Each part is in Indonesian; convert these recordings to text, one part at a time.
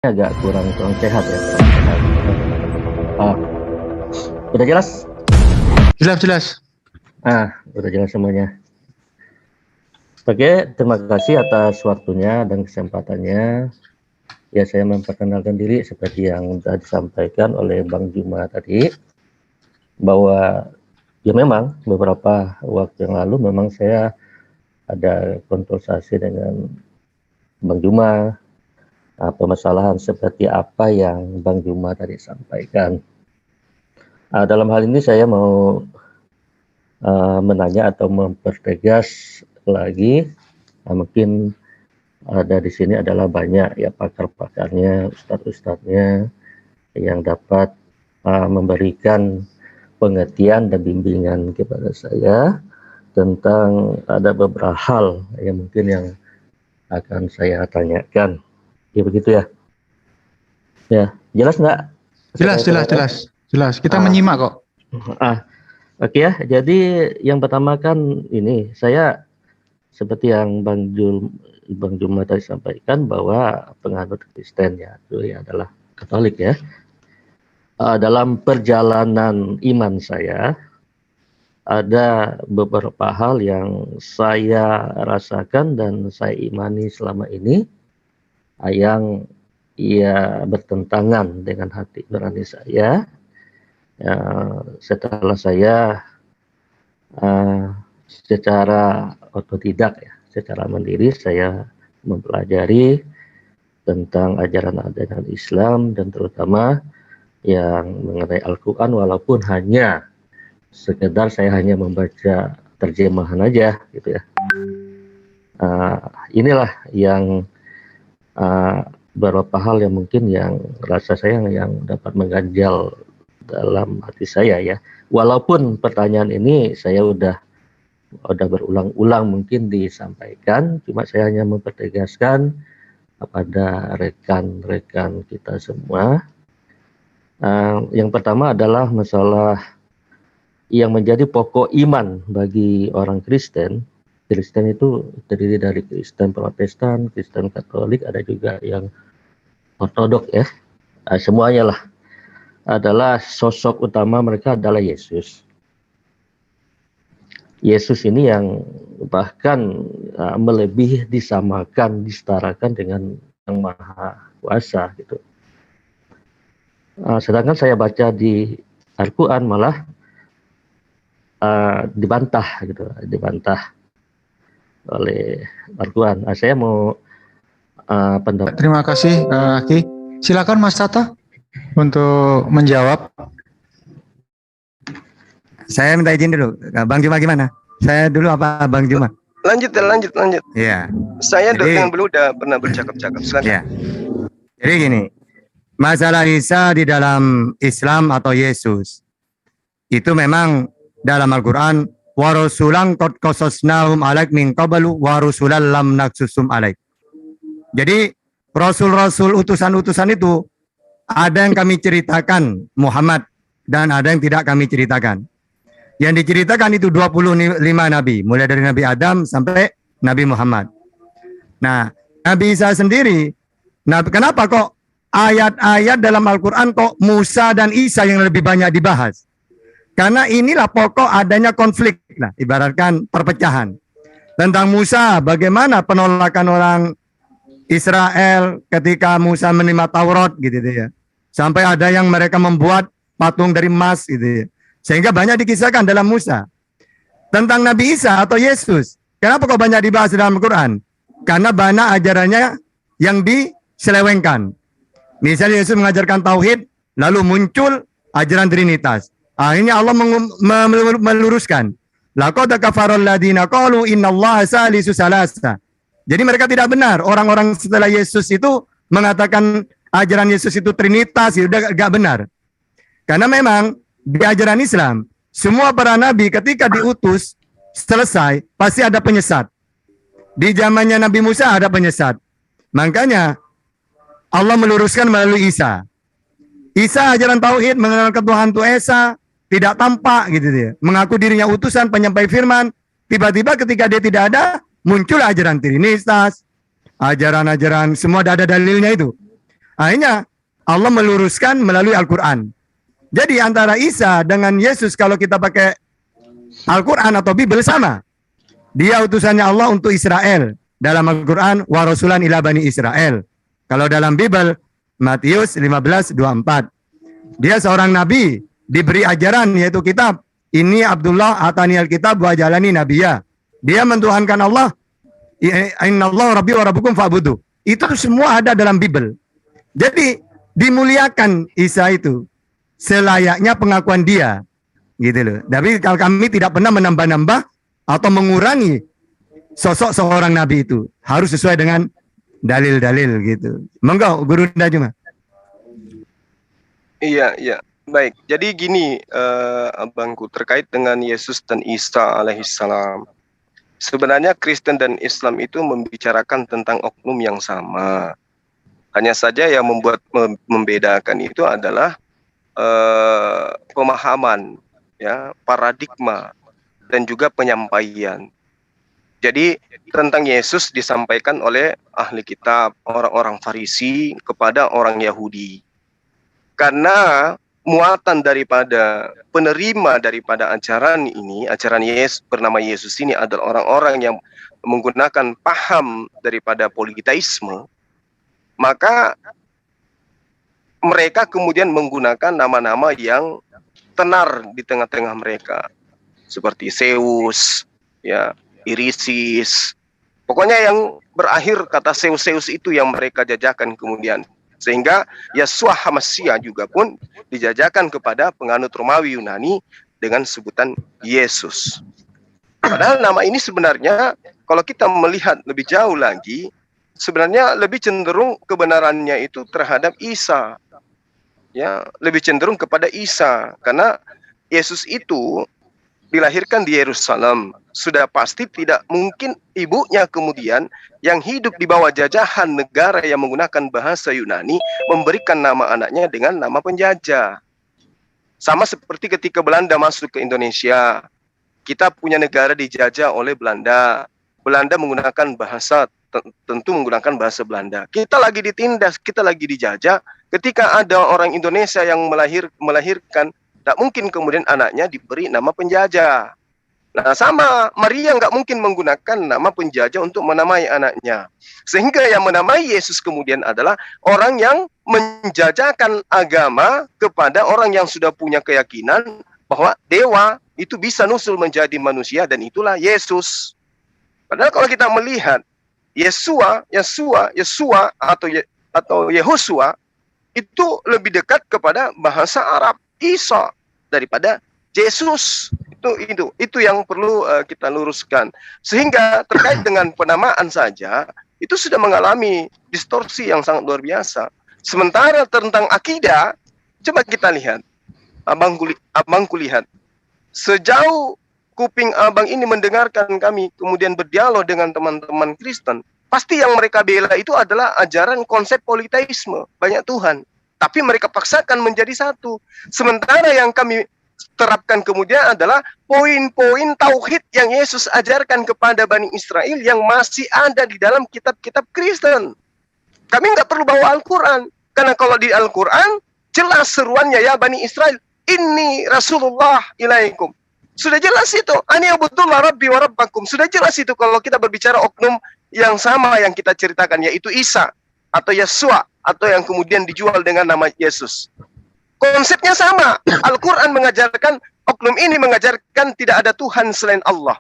agak kurang kurang sehat ya. Ah, udah jelas? Jelas. Udah jelas semuanya. Oke, terima kasih atas waktunya dan kesempatannya. Ya, saya memperkenalkan diri seperti yang sudah disampaikan oleh Bang Juma tadi, bahwa ya memang beberapa waktu yang lalu memang saya ada konsultasi dengan Bang Juma, permasalahan seperti apa yang Bang Juma tadi sampaikan. Dalam hal ini saya mau menanya atau mempertegas lagi, mungkin ada di sini adalah banyak ya pakar-pakarnya, ustadz-ustadznya yang dapat memberikan pengertian dan bimbingan kepada saya tentang ada beberapa hal yang mungkin yang akan saya tanyakan. Ya begitu ya. Ya, jelas nggak? Jelas. Kita menyimak kok. Oke ya. Jadi yang pertama kan ini saya seperti yang Bang Juma tadi sampaikan bahwa penganut Kristen ya itu ya adalah Katolik ya. Dalam perjalanan iman saya ada beberapa hal yang saya rasakan dan saya imani selama ini yang ia bertentangan dengan hati nurani saya. Setelah saya secara otodidak ya, secara mandiri saya mempelajari tentang ajaran-ajaran Islam dan terutama yang mengenai Al-Quran, walaupun hanya sekedar saya hanya membaca terjemahan aja gitu ya. Inilah yang beberapa hal yang mungkin yang rasa saya yang dapat mengganjal dalam hati saya ya. Walaupun pertanyaan ini saya udah berulang-ulang mungkin disampaikan, cuma saya hanya mempertegaskan kepada rekan-rekan kita semua. Yang pertama adalah masalah yang menjadi pokok iman bagi orang Kristen. Kristen itu terdiri dari Kristen Protestan, Kristen Katolik, ada juga yang Ortodok ya. Semuanya lah adalah sosok utama mereka adalah Yesus. Yesus ini yang bahkan melebihi, disamakan, disetarakan dengan Yang Maha Kuasa gitu. Sedangkan saya baca di Al-Quran malah dibantah oleh Al-Quran. Saya mau pendapat. Terima kasih, Aki. Silakan Mas Tata untuk menjawab. Saya minta izin dulu, Bang Juma gimana? Saya dulu apa Bang Juma? Lanjut. Iya. Saya dengan beliau udah pernah bercakap-cakap. Silakan. Iya. Jadi gini, masalah Isa di dalam Islam atau Yesus itu memang dalam Al-Quran wa rasulan qad qasasnahum alaik min qablu wa rusulan lam naqsusum alaik. Jadi rasul-rasul utusan-utusan itu ada yang kami ceritakan Muhammad dan ada yang tidak kami ceritakan. Yang diceritakan itu 25 nabi, mulai dari Nabi Adam sampai Nabi Muhammad. Nah, Nabi Isa sendiri, kenapa kok ayat-ayat dalam Al-Quran kok Musa dan Isa yang lebih banyak dibahas? Karena inilah pokok adanya konflik, nah, ibaratkan perpecahan. Tentang Musa, bagaimana penolakan orang Israel ketika Musa menerima Taurat gitu ya. Sampai ada yang mereka membuat patung dari emas gitu ya. Sehingga banyak dikisahkan dalam Musa. Tentang Nabi Isa atau Yesus, kenapa kok banyak dibahas dalam Al-Quran? Karena banyak ajarannya yang diselewengkan. Misalnya Yesus mengajarkan tauhid, lalu muncul ajaran Trinitas. Akhirnya Allah meluruskan. Laqad kafarul ladina qalu innallaha salisu salasa. Jadi mereka tidak benar. Orang-orang setelah Yesus itu mengatakan ajaran Yesus itu Trinitas, itu tidak benar. Karena memang di ajaran Islam, semua para nabi ketika diutus selesai, pasti ada penyesat. Di zamannya Nabi Musa ada penyesat. Makanya Allah meluruskan melalui Isa. Isa ajaran tauhid, mengenalkan Tuhan itu Esa, tidak tampak gitu dia. Mengaku dirinya utusan penyampai firman, tiba-tiba ketika dia tidak ada, muncul ajaran Trinitas, ajaran-ajaran semua ada dalilnya itu. Akhirnya Allah meluruskan melalui Al-Quran. Jadi antara Isa dengan Yesus kalau kita pakai Al-Quran atau Bible sama. Dia utusannya Allah untuk Israel. Dalam Al-Quran, wa rasulan ila bani Israel. Kalau dalam Bible, Matius 15:24. Dia seorang nabi, diberi ajaran yaitu kitab. Ini Abdullah atani al-kitab wa jalani nabiyya. Dia mentuhankan Allah. Innallahu rabbi wa rabbukum fa'budu. Itu semua ada dalam Bible. Jadi dimuliakan Isa itu selayaknya pengakuan dia, gitu loh. Tapi kalau kami tidak pernah menambah-nambah atau mengurangi sosok seorang nabi itu, harus sesuai dengan dalil-dalil gitu. Monggo Guru Najma. Iya, iya. Baik. Jadi gini, abangku, terkait dengan Yesus dan Isa alaihissalam. Sebenarnya Kristen dan Islam itu membicarakan tentang oknum yang sama. Hanya saja yang membedakan itu adalah pemahaman, ya, paradigma, dan juga penyampaian. Jadi tentang Yesus disampaikan oleh ahli kitab, orang-orang Farisi kepada orang Yahudi. Karena muatan daripada penerima daripada ajaran ini, ajaran Yesus bernama Yesus ini adalah orang-orang yang menggunakan paham daripada politeisme, maka mereka kemudian menggunakan nama-nama yang tenar di tengah-tengah mereka, seperti Zeus, ya, Irisis. Pokoknya yang berakhir kata Zeus itu yang mereka jajakan kemudian. Sehingga Yeshua HaMasyiah juga pun dijajakan kepada penganut Romawi Yunani dengan sebutan Yesus. Padahal nama ini sebenarnya kalau kita melihat lebih jauh lagi, sebenarnya lebih cenderung kebenarannya itu terhadap Isa. Ya, lebih cenderung kepada Isa karena Yesus itu dilahirkan di Yerusalem. Sudah pasti tidak mungkin ibunya kemudian yang hidup di bawah jajahan negara yang menggunakan bahasa Yunani memberikan nama anaknya dengan nama penjajah. Sama seperti ketika Belanda masuk ke Indonesia. Kita punya negara dijajah oleh Belanda. Belanda menggunakan bahasa, tentu menggunakan bahasa Belanda. Kita lagi ditindas, kita lagi dijajah. Ketika ada orang Indonesia yang melahirkan, tak mungkin kemudian anaknya diberi nama penjajah. Nah, sama Maria nggak mungkin menggunakan nama penjajah untuk menamai anaknya. Sehingga yang menamai Yesus kemudian adalah orang yang menjajakan agama kepada orang yang sudah punya keyakinan bahwa dewa itu bisa nusul menjadi manusia, dan itulah Yesus. Padahal kalau kita melihat Yeshua atau Yehosua itu lebih dekat kepada bahasa Arab Isa daripada Yesus. Itu yang perlu kita luruskan. Sehingga terkait dengan penamaan saja itu sudah mengalami distorsi yang sangat luar biasa. Sementara tentang akidah, coba kita lihat. Abangku lihat. Sejauh kuping abang ini mendengarkan kami kemudian berdialog dengan teman-teman Kristen, pasti yang mereka bela itu adalah ajaran konsep politeisme, banyak Tuhan. Tapi mereka paksakan menjadi satu. Sementara yang kami terapkan kemudian adalah poin-poin tauhid yang Yesus ajarkan kepada Bani Israel yang masih ada di dalam kitab-kitab Kristen. Kami nggak perlu bawa Al-Quran. Karena kalau di Al-Quran, jelas seruannya, ya Bani Israel, ini Rasulullah ilaikum. Sudah jelas itu. Ani abudullah rabbi wa rabbakum. Sudah jelas itu kalau kita berbicara oknum yang sama yang kita ceritakan, yaitu Isa atau Yeshua, atau yang kemudian dijual dengan nama Yesus. Konsepnya sama. Al-Quran mengajarkan, oknum ini mengajarkan tidak ada Tuhan selain Allah.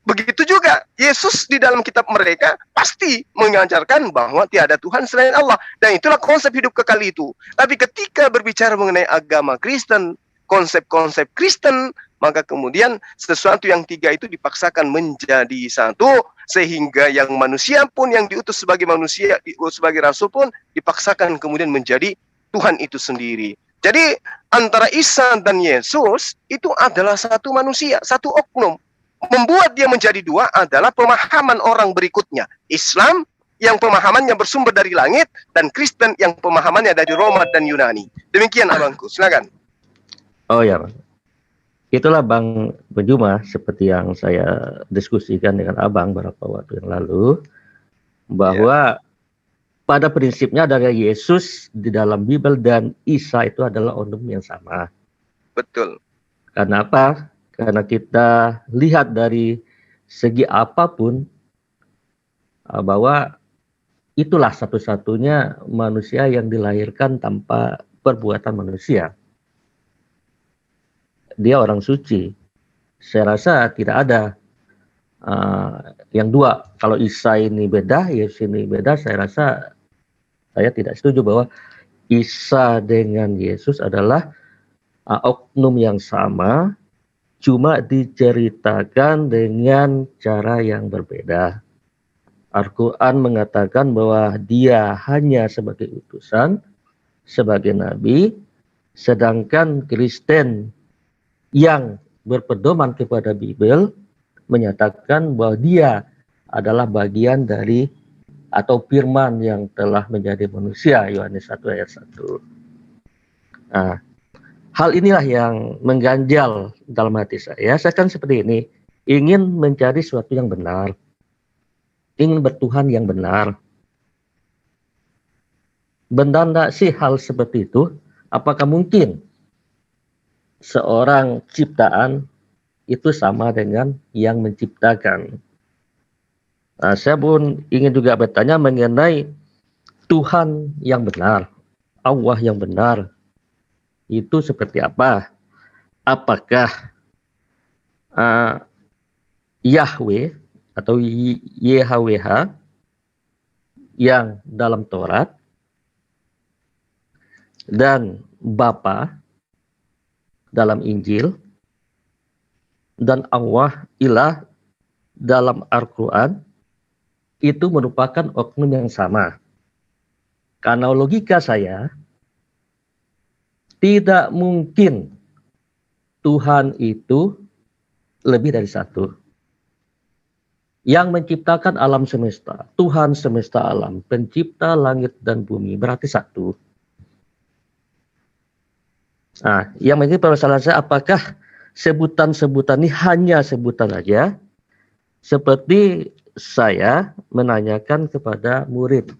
Begitu juga Yesus di dalam kitab mereka pasti mengajarkan bahwa tiada Tuhan selain Allah. Dan itulah konsep hidup kekal itu. Tapi ketika berbicara mengenai agama Kristen, konsep-konsep Kristen, maka kemudian sesuatu yang tiga itu dipaksakan menjadi satu, sehingga yang manusia pun yang diutus sebagai manusia, sebagai rasul pun dipaksakan kemudian menjadi Tuhan itu sendiri. Jadi antara Isa dan Yesus itu adalah satu manusia, satu oknum. Membuat dia menjadi dua adalah pemahaman orang berikutnya. Islam yang pemahamannya bersumber dari langit, dan Kristen yang pemahamannya dari Roma dan Yunani. Demikian abangku, silakan. Oh ya, itulah Bang Benjuma, seperti yang saya diskusikan dengan abang beberapa waktu yang lalu, bahwa pada prinsipnya dari Yesus di dalam Bible dan Isa itu adalah onum yang sama. Betul. Karena apa? Karena kita lihat dari segi apapun bahwa itulah satu-satunya manusia yang dilahirkan tanpa perbuatan manusia. Dia orang suci. Saya rasa tidak ada yang dua. Kalau Isa ini beda, Yesus ini beda, saya rasa saya tidak setuju bahwa Isa dengan Yesus adalah oknum yang sama, cuma diceritakan dengan cara yang berbeda. Al-Quran mengatakan bahwa dia hanya sebagai utusan, sebagai nabi, sedangkan Kristen yang berpedoman kepada Bible menyatakan bahwa dia adalah bagian dari atau firman yang telah menjadi manusia, Yohanes 1 ayat 1. Nah, hal inilah yang mengganjal dalam hati saya. Saya kan seperti ini, ingin mencari sesuatu yang benar, ingin bertuhan yang benar. Benar enggak sih hal seperti itu? Apakah mungkin seorang ciptaan itu sama dengan yang menciptakan? Nah, saya pun ingin juga bertanya mengenai Tuhan yang benar, Allah yang benar, itu seperti apa? Apakah Yahweh atau YHWH yang dalam Taurat dan Bapa dalam Injil dan Allah Ilah dalam Al-Quran itu merupakan oknum yang sama? Karena logika saya, tidak mungkin Tuhan itu lebih dari satu. Yang menciptakan alam semesta, Tuhan semesta alam, pencipta langit dan bumi, berarti satu. Nah, yang menjadi permasalahan saya, apakah sebutan-sebutan ini hanya sebutan saja? Seperti saya menanyakan kepada murid.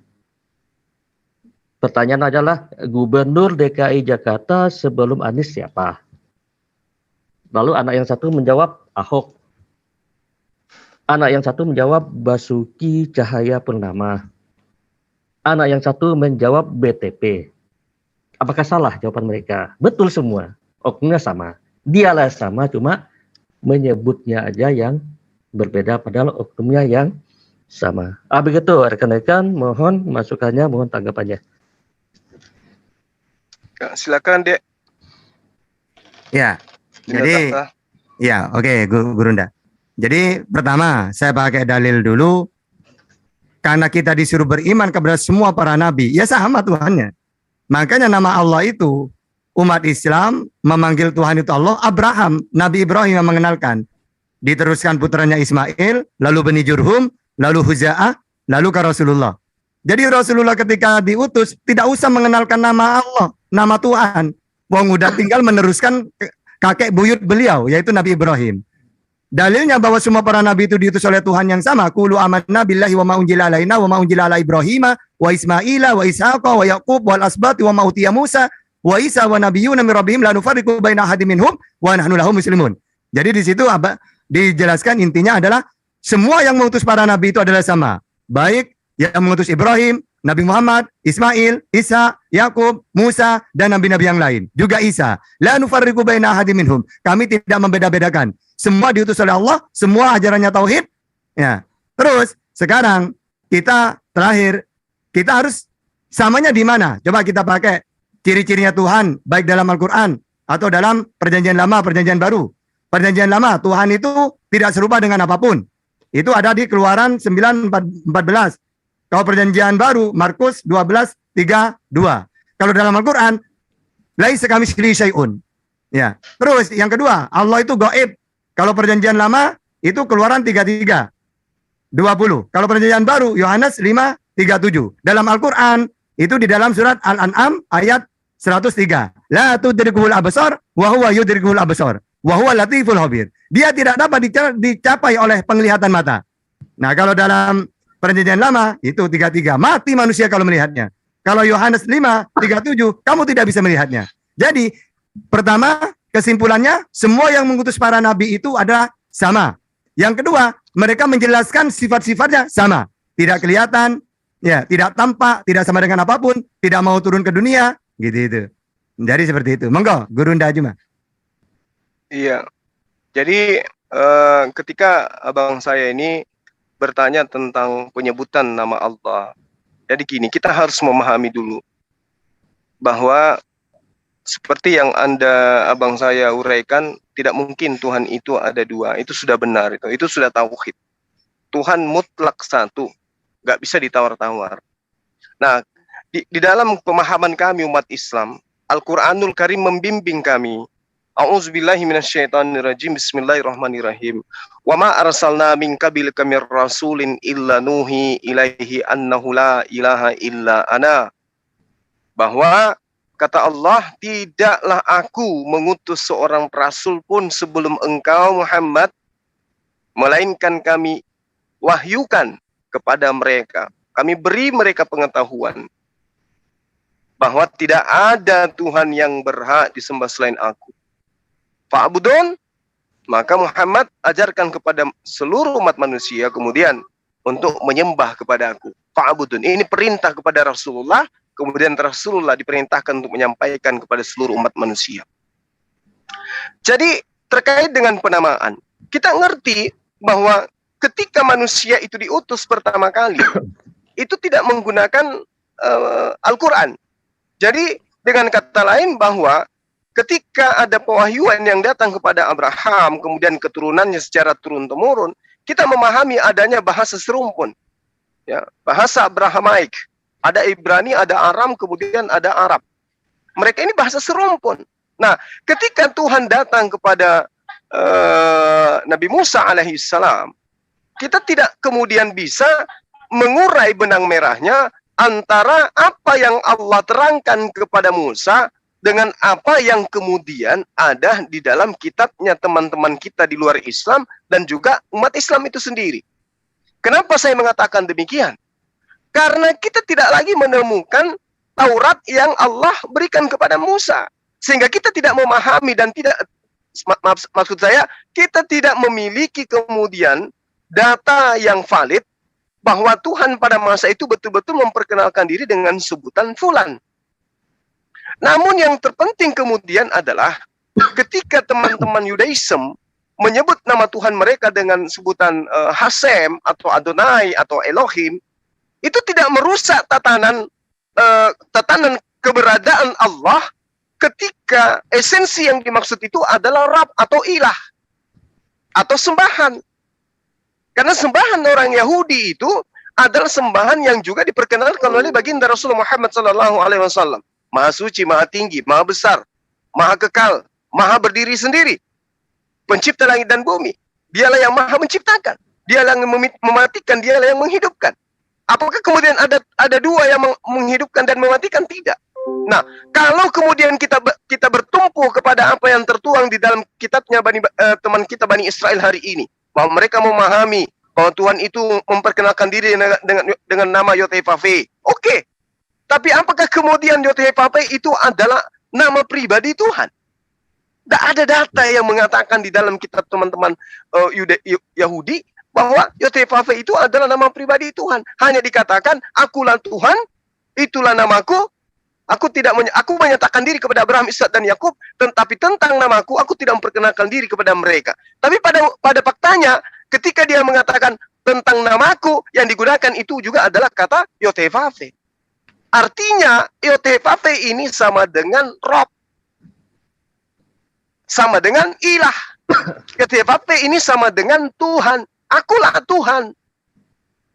Pertanyaan adalah, Gubernur DKI Jakarta sebelum Anies siapa? Lalu anak yang satu menjawab Ahok. Anak yang satu menjawab Basuki Cahayapurnama. Anak yang satu menjawab BTP. Apakah salah jawaban mereka? Betul semua. Oknumnya sama. Dialah sama, cuma menyebutnya aja yang berbeda, padahal oknumnya yang sama. Begitu rekan-rekan, mohon masukannya, mohon tanggapannya. Silakan, Dek. Ya, jadi ya, oke, Gurunda. Jadi pertama saya pakai dalil dulu, karena kita disuruh beriman kepada semua para nabi, ya sama Tuhannya. Makanya nama Allah itu, umat Islam memanggil Tuhan itu Allah. Abraham, Nabi Ibrahim yang mengenalkan. Diteruskan putranya Ismail, lalu Bani Jurhum, lalu Huza'ah, lalu ke Rasulullah. Jadi Rasulullah ketika diutus tidak usah mengenalkan nama Allah, nama Tuhan. Wong udah tinggal meneruskan kakek buyut beliau, yaitu Nabi Ibrahim. Dalilnya bahwa semua para nabi itu diutus oleh Tuhan yang sama. Qulu amanna billahi wa ma unzila alaina wa ma unzila ala Ibrahim wa Ismaila wa Ishaqa wa Yaqub wal asbati wa ma utiya Musa wa Isa wa nabiyyuna min rabbihim la nufarriqu baina ahadin minhum wa nahnu lahu muslimun. Jadi di situ dijelaskan intinya adalah semua yang mengutus para nabi itu adalah sama. Baik yang mengutus Ibrahim, Nabi Muhammad, Ismail, Isa, Yakub, Musa, dan nabi-nabi yang lain. Juga Isa. La nufarriqu baina ahadin minhum. Kami tidak membeda-bedakan. Semua diutus oleh Allah, semua ajarannya tauhid. Ya. Terus sekarang kita terakhir, kita harus samanya di mana? Coba kita pakai ciri-cirinya Tuhan baik dalam Al-Qur'an atau dalam Perjanjian Lama, Perjanjian Baru. Perjanjian Lama, Tuhan itu tidak serupa dengan apapun. Itu ada di Keluaran 9:14. Kalau Perjanjian Baru, Markus 12:32. Kalau dalam Al-Quran, laisa kamitslihi syai'un. Ya. Terus yang kedua, Allah itu gaib. Kalau Perjanjian Lama, itu Keluaran 33:20. Kalau Perjanjian Baru, Yohanes 5:37. Dalam Al-Quran, itu di dalam surat Al-An'am ayat 103. La tudrikuhul absar wa huwa yudrikuhul absar. Wa huwa latiful khabir. Dia tidak dapat dicapai oleh penglihatan mata. Nah, kalau dalam Perjanjian Lama itu 33, mati manusia kalau melihatnya. Kalau Yohanes 5:37, kamu tidak bisa melihatnya. Jadi, pertama, kesimpulannya, semua yang mengutus para nabi itu adalah sama. Yang kedua, mereka menjelaskan sifat-sifatnya sama. Tidak kelihatan, ya, tidak tampak, tidak sama dengan apapun, tidak mau turun ke dunia, gitu. Jadi seperti itu. Monggo, Guru Nda Juma. Iya. Jadi ketika abang saya ini bertanya tentang penyebutan nama Allah. Jadi gini, kita harus memahami dulu bahwa seperti yang abang saya uraikan, tidak mungkin Tuhan itu ada dua. Itu sudah benar, itu sudah tauhid. Tuhan mutlak satu, nggak bisa ditawar-tawar. Nah, di dalam pemahaman kami umat Islam, Al-Quranul Karim membimbing kami. A'udzubillahi minasyaitonirrajim. Bismillahirrahmanirrahim. Wa ma arsalna min qablika mir rasulin illa nuhi ilaihi annahu la ilaha illa ana. Bahwa kata Allah, tidaklah aku mengutus seorang rasul pun sebelum engkau Muhammad, melainkan kami wahyukan kepada mereka. Kami beri mereka pengetahuan bahwa tidak ada Tuhan yang berhak disembah selain aku. Fa'budun, maka Muhammad ajarkan kepada seluruh umat manusia kemudian untuk menyembah kepada aku. Fa'budun, ini perintah kepada Rasulullah, kemudian Rasulullah diperintahkan untuk menyampaikan kepada seluruh umat manusia. Jadi terkait dengan penamaan, kita ngerti bahwa ketika manusia itu diutus pertama kali, itu tidak menggunakan Al-Quran. Jadi dengan kata lain bahwa ketika ada pewahyuan yang datang kepada Abraham, kemudian keturunannya secara turun-temurun, kita memahami adanya bahasa serumpun, ya, bahasa Abrahamaik. Ada Ibrani, ada Aram, kemudian ada Arab. Mereka ini bahasa serumpun. Nah, ketika Tuhan datang kepada Nabi Musa alaihissalam, kita tidak kemudian bisa mengurai benang merahnya antara apa yang Allah terangkan kepada Musa dengan apa yang kemudian ada di dalam kitabnya teman-teman kita di luar Islam dan juga umat Islam itu sendiri. Kenapa saya mengatakan demikian? Karena kita tidak lagi menemukan Taurat yang Allah berikan kepada Musa. Sehingga kita tidak memahami dan tidak, maksud saya, kita tidak memiliki kemudian data yang valid bahwa Tuhan pada masa itu betul-betul memperkenalkan diri dengan sebutan fulan. Namun yang terpenting kemudian adalah ketika teman-teman Yudaism menyebut nama Tuhan mereka dengan sebutan Hasem atau Adonai atau Elohim, itu tidak merusak tatanan keberadaan Allah ketika esensi yang dimaksud itu adalah Rab atau ilah atau sembahan. Karena sembahan orang Yahudi itu adalah sembahan yang juga diperkenalkan oleh baginda Rasulullah Muhammad SAW. Maha suci, maha tinggi, maha besar, maha kekal, maha berdiri sendiri. Pencipta langit dan bumi. Dialah yang maha menciptakan. Dialah yang mematikan, dialah yang menghidupkan. Apakah kemudian ada dua yang menghidupkan dan mematikan? Tidak. Nah, kalau kemudian kita bertumpu kepada apa yang tertuang di dalam kitabnya teman kita Bani Israel hari ini, bahwa mereka memahami bahwa Tuhan itu memperkenalkan diri dengan nama Yotevave. Oke. Tapi apakah kemudian Yotevave itu adalah nama pribadi Tuhan? Tidak ada data yang mengatakan di dalam kitab teman-teman Yahudi bahwa Yotevave itu adalah nama pribadi Tuhan. Hanya dikatakan, akulah Tuhan, itulah namaku. Aku menyatakan diri kepada Abraham, Ishak dan Yakub, tetapi tentang namaku aku tidak memperkenalkan diri kepada mereka. Tapi pada faktanya, ketika dia mengatakan tentang namaku, yang digunakan itu juga adalah kata Yotevave. Artinya Yotevave ini sama dengan Rob, sama dengan ilah. Yotevave ini sama dengan Tuhan. Akulah Tuhan.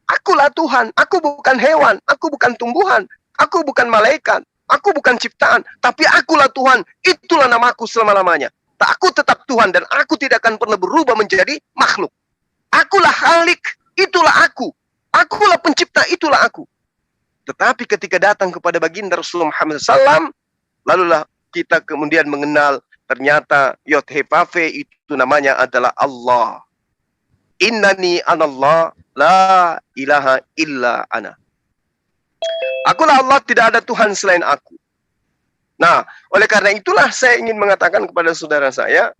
Akulah Tuhan. Aku bukan hewan. Aku bukan tumbuhan. Aku bukan malaikat. Aku bukan ciptaan. Tapi akulah Tuhan. Itulah namaku selama-lamanya. Aku tetap Tuhan dan aku tidak akan pernah berubah menjadi makhluk. Akulah Khalik. Itulah aku. Akulah pencipta. Itulah aku. Tetapi ketika datang kepada baginda Rasulullah Muhammad SAW, lalulah kita kemudian mengenal ternyata Yotevave itu namanya adalah Allah. innani anallah la ilaha illa ana. Akulah Allah, tidak ada Tuhan selain aku. Nah, oleh karena itulah saya ingin mengatakan kepada saudara saya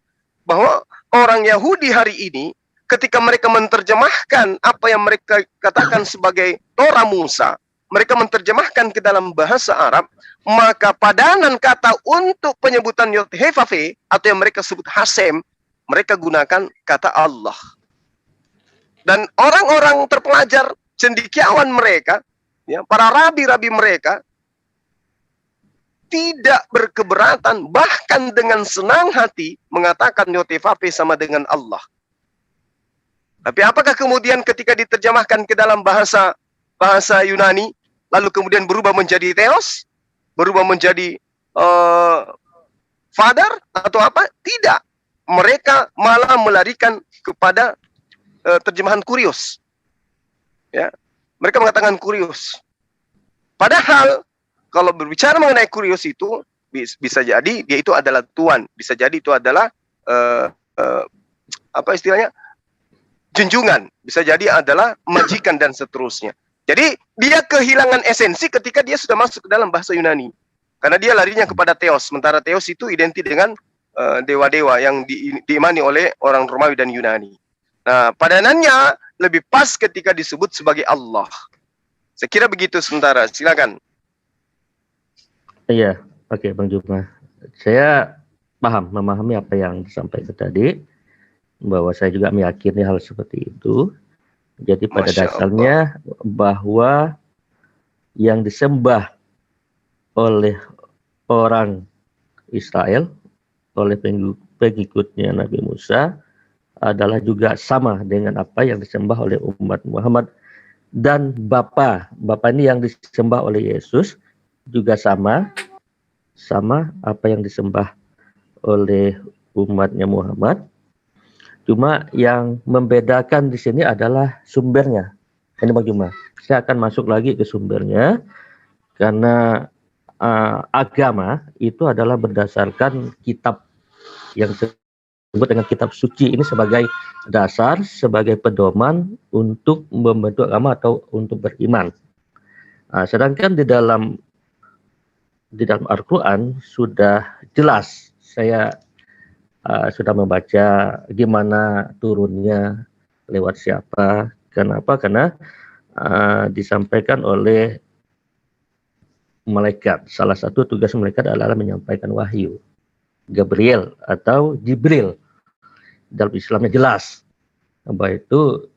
bahwa orang Yahudi hari ini ketika mereka menerjemahkan apa yang mereka katakan sebagai Torah Musa, mereka menerjemahkan ke dalam bahasa Arab, maka padanan kata untuk penyebutan Yod-Heh-Vav-He atau yang mereka sebut Hasem, mereka gunakan kata Allah. Dan orang-orang terpelajar, cendekiawan mereka, ya, para rabi-rabi mereka, tidak berkeberatan, bahkan dengan senang hati mengatakan Yod-Heh-Vav-He sama dengan Allah. Tapi apakah kemudian ketika diterjemahkan ke dalam bahasa Yunani, lalu kemudian berubah menjadi Theos, berubah menjadi Father atau apa? Tidak. Mereka malah melarikan kepada terjemahan Kurios. Ya, mereka mengatakan Kurios. Padahal kalau berbicara mengenai Kurios itu bisa jadi dia itu adalah Tuhan, bisa jadi itu adalah apa istilahnya? Junjungan, bisa jadi adalah majikan dan seterusnya. Jadi dia kehilangan esensi ketika dia sudah masuk ke dalam bahasa Yunani. Karena dia larinya kepada Theos, sementara Theos itu identik dengan dewa-dewa yang diimani oleh orang Romawi dan Yunani. Nah, padanannya lebih pas ketika disebut sebagai Allah. Saya kira begitu sementara. Silakan. Iya, oke Bang Juma. Saya memahami apa yang disampaikan tadi, bahwa saya juga meyakini hal seperti itu. Jadi pada dasarnya bahwa yang disembah oleh orang Israel, oleh pengikutnya Nabi Musa, adalah juga sama dengan apa yang disembah oleh umat Muhammad. Dan Bapa ini yang disembah oleh Yesus juga sama apa yang disembah oleh umatnya Muhammad. Cuma yang membedakan di sini adalah sumbernya. Ini Bang Juma. Saya akan masuk lagi ke sumbernya, karena agama itu adalah berdasarkan kitab yang disebut dengan kitab suci ini sebagai dasar, sebagai pedoman untuk membentuk agama atau untuk beriman. Sedangkan di dalam Al-Quran sudah jelas, saya sudah membaca gimana turunnya, lewat siapa, kenapa, karena disampaikan oleh malaikat. Salah satu tugas malaikat adalah menyampaikan wahyu. Gabriel atau Jibril. Dalam Islamnya jelas bahwa itu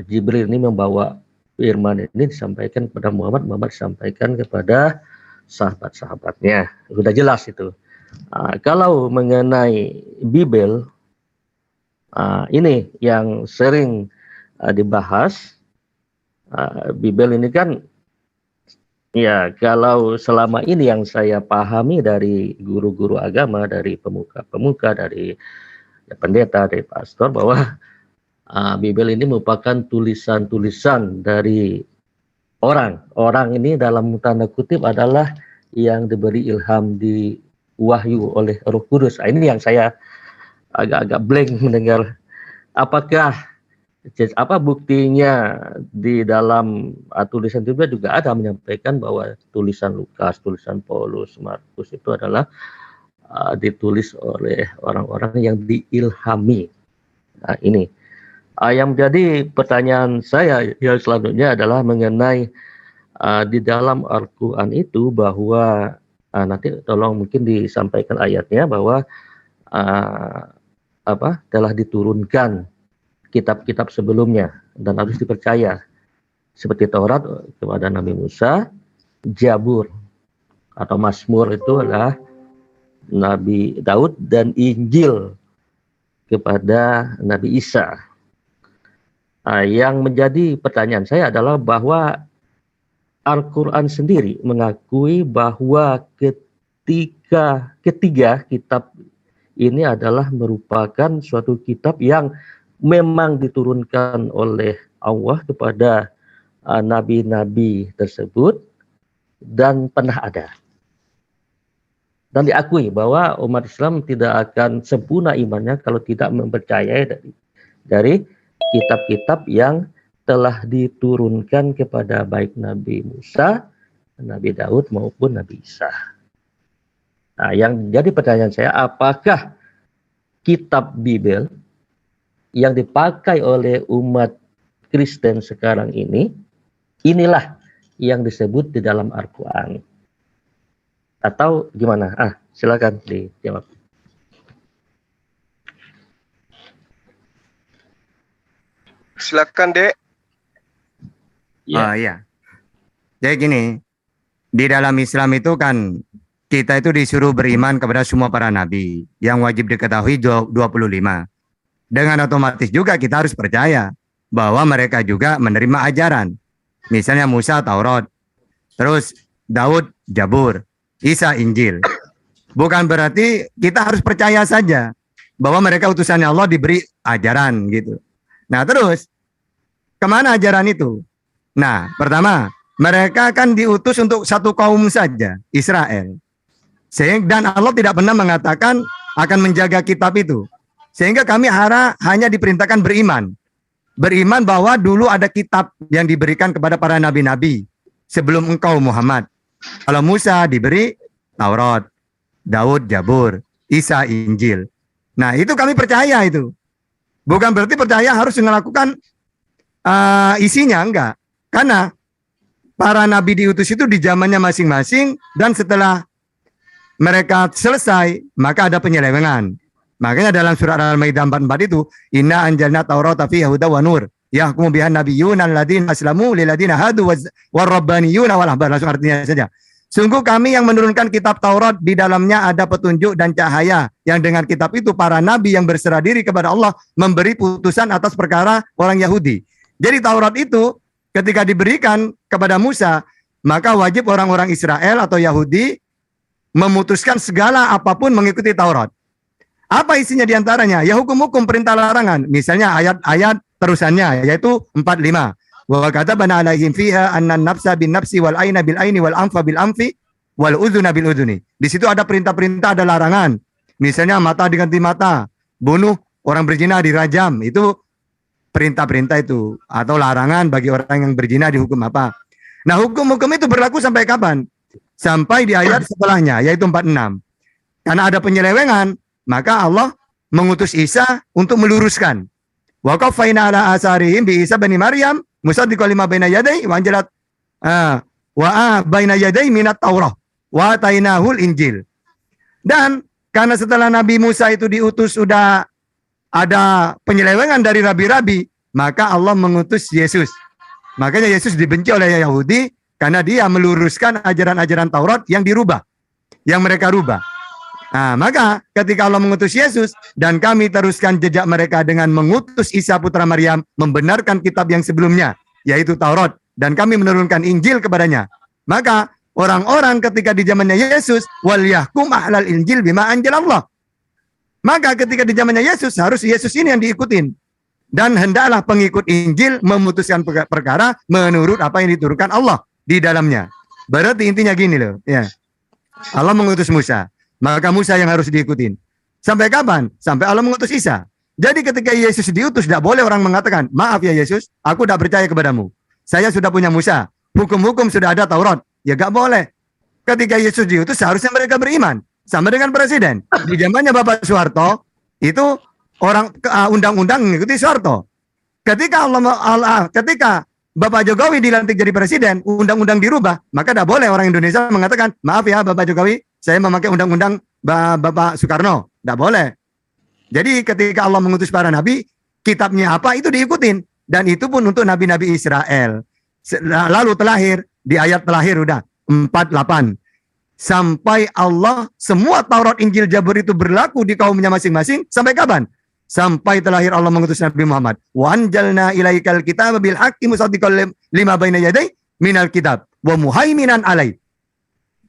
Jibril ini membawa firman ini disampaikan kepada Muhammad, Muhammad disampaikan kepada sahabat-sahabatnya. Sudah jelas itu. Kalau mengenai Bible, ini yang sering dibahas. Bible ini kan, ya, kalau selama ini yang saya pahami dari guru-guru agama, dari pemuka-pemuka, dari pendeta, dari pastor, bahwa Bible ini merupakan tulisan-tulisan dari orang ini dalam tanda kutip adalah yang diberi ilham, di wahyu oleh Roh Kudus. Ini yang saya agak-agak blank mendengar. Apakah apa buktinya di dalam tulisan Bible juga ada menyampaikan bahwa tulisan Lukas, tulisan Paulus, Markus itu adalah ditulis oleh orang-orang yang diilhami. Nah, ini yang menjadi pertanyaan saya yang selanjutnya adalah mengenai di dalam Al-Quran itu bahwa nanti tolong mungkin disampaikan ayatnya bahwa telah diturunkan kitab-kitab sebelumnya dan harus dipercaya, seperti Taurat kepada Nabi Musa, Zabur atau Mazmur itu adalah Nabi Daud, dan Injil kepada Nabi Isa. Yang menjadi pertanyaan saya adalah bahwa Al-Quran sendiri mengakui bahwa ketiga kitab ini adalah merupakan suatu kitab yang memang diturunkan oleh Allah kepada nabi-nabi tersebut dan pernah ada. Dan diakui bahwa umat Islam tidak akan sempurna imannya kalau tidak mempercayai dari dari kitab-kitab yang telah diturunkan kepada baik Nabi Musa, Nabi Daud maupun Nabi Isa. Nah, yang jadi pertanyaan saya, apakah kitab Bible yang dipakai oleh umat Kristen sekarang ini, inilah yang disebut di dalam Al-Quran? Atau gimana? Silakan dijawab. Silakan, Dek. Oh iya. Jadi gini, di dalam Islam itu kan kita itu disuruh beriman kepada semua para nabi yang wajib diketahui 25. Dengan otomatis juga kita harus percaya bahwa mereka juga menerima ajaran. Misalnya Musa Taurat, terus Daud Zabur, Isa Injil. Bukan berarti kita harus percaya saja bahwa mereka utusannya Allah diberi ajaran gitu. Nah terus, kemana ajaran itu? Nah, pertama, mereka kan diutus untuk satu kaum saja, Israel. Dan Allah tidak pernah mengatakan akan menjaga kitab itu. Sehingga kami hanya diperintahkan beriman. Beriman bahwa dulu ada kitab yang diberikan kepada para nabi-nabi sebelum engkau Muhammad. Kalau Musa diberi Taurat, Daud Zabur, Isa Injil. Nah, itu kami percaya itu. Bukan berarti percaya harus melakukan isinya, enggak. Karena para nabi diutus itu di zamannya masing-masing, dan setelah mereka selesai, maka ada penyelewengan. Makanya dalam surat Al-Maidah 44 itu, Inna anjalna Taurata fiha huda wa nur, yahkumu bihan nabiyyun alladziina aslamu lil ladzina hadu warabbaniyuna wal ahbar. Langsung artinya saja. Sungguh kami yang menurunkan kitab Taurat, di dalamnya ada petunjuk dan cahaya, yang dengan kitab itu para nabi yang berserah diri kepada Allah memberi putusan atas perkara orang Yahudi. Jadi Taurat itu ketika diberikan kepada Musa, maka wajib orang-orang Israel atau Yahudi memutuskan segala apapun mengikuti Taurat. Apa isinya diantaranya? Ya hukum-hukum, perintah larangan. Misalnya ayat-ayat terusannya, yaitu 45. Wa katabana alaihim fiha annan nafsa bin nafsi wal aina bil aini wal anfa bil anfi wal udhuna bil udhuni. Di situ ada perintah-perintah, ada larangan. Misalnya mata diganti mata, bunuh orang berzina dirajam. Itu perintah-perintah itu, atau larangan bagi orang yang berzina dihukum apa. Nah, hukum-hukum itu berlaku sampai kapan? Sampai di ayat setelahnya, yaitu 46. Karena ada penyelewengan, maka Allah mengutus Isa untuk meluruskan. Wa qaffayna ala asarihim bi Isa bani Maryam musaddiqan lima baina yadayhi wa anjalat baina yadayhi minat Taurah wa atainahul Injil. Dan karena setelah Nabi Musa itu diutus sudah ada penyelewengan dari rabi-rabi, maka Allah mengutus Yesus. Makanya Yesus dibenci oleh Yahudi karena dia meluruskan ajaran-ajaran Taurat yang dirubah, yang mereka rubah. Nah, maka ketika Allah mengutus Yesus dan kami teruskan jejak mereka dengan mengutus Isa putra Maryam membenarkan kitab yang sebelumnya, yaitu Taurat, dan kami menurunkan Injil kepadanya. Maka orang-orang ketika di zamannya Yesus, wal yahkum ahlal Injil bima anjalallah. Maka ketika di zamannya Yesus, harus Yesus ini yang diikutin. Dan hendaklah pengikut Injil memutuskan perkara menurut apa yang diturunkan Allah di dalamnya. Berarti intinya gini loh, ya. Allah mengutus Musa, maka Musa yang harus diikutin. Sampai kapan? Sampai Allah mengutus Isa. Jadi ketika Yesus diutus, tidak boleh orang mengatakan, maaf ya Yesus, aku tidak percaya kepadamu. Saya sudah punya Musa, hukum-hukum sudah ada Taurat. Ya gak boleh. Ketika Yesus diutus, seharusnya mereka beriman. Sama dengan presiden. Di zamannya Bapak Soeharto, itu orang undang-undang mengikuti Soeharto. Ketika ketika Bapak Jokowi dilantik jadi presiden, undang-undang dirubah, maka tidak boleh orang Indonesia mengatakan, maaf ya Bapak Jokowi, saya memakai undang-undang Bapak Soekarno. Tidak boleh. Jadi ketika Allah mengutus para nabi, kitabnya apa itu diikutin. Dan itu pun untuk nabi-nabi Israel. Lalu terakhir, di ayat terakhir udah 48. Sampai Allah, semua Taurat, Injil, Zabur itu berlaku di kaumnya masing-masing. Sampai kapan? Sampai terakhir Allah mengutus Nabi Muhammad. Wa anjalna ilaikal kitaba bil haqqi musaddiqan lima baina yaday minal kitab wa muhaiminan alai.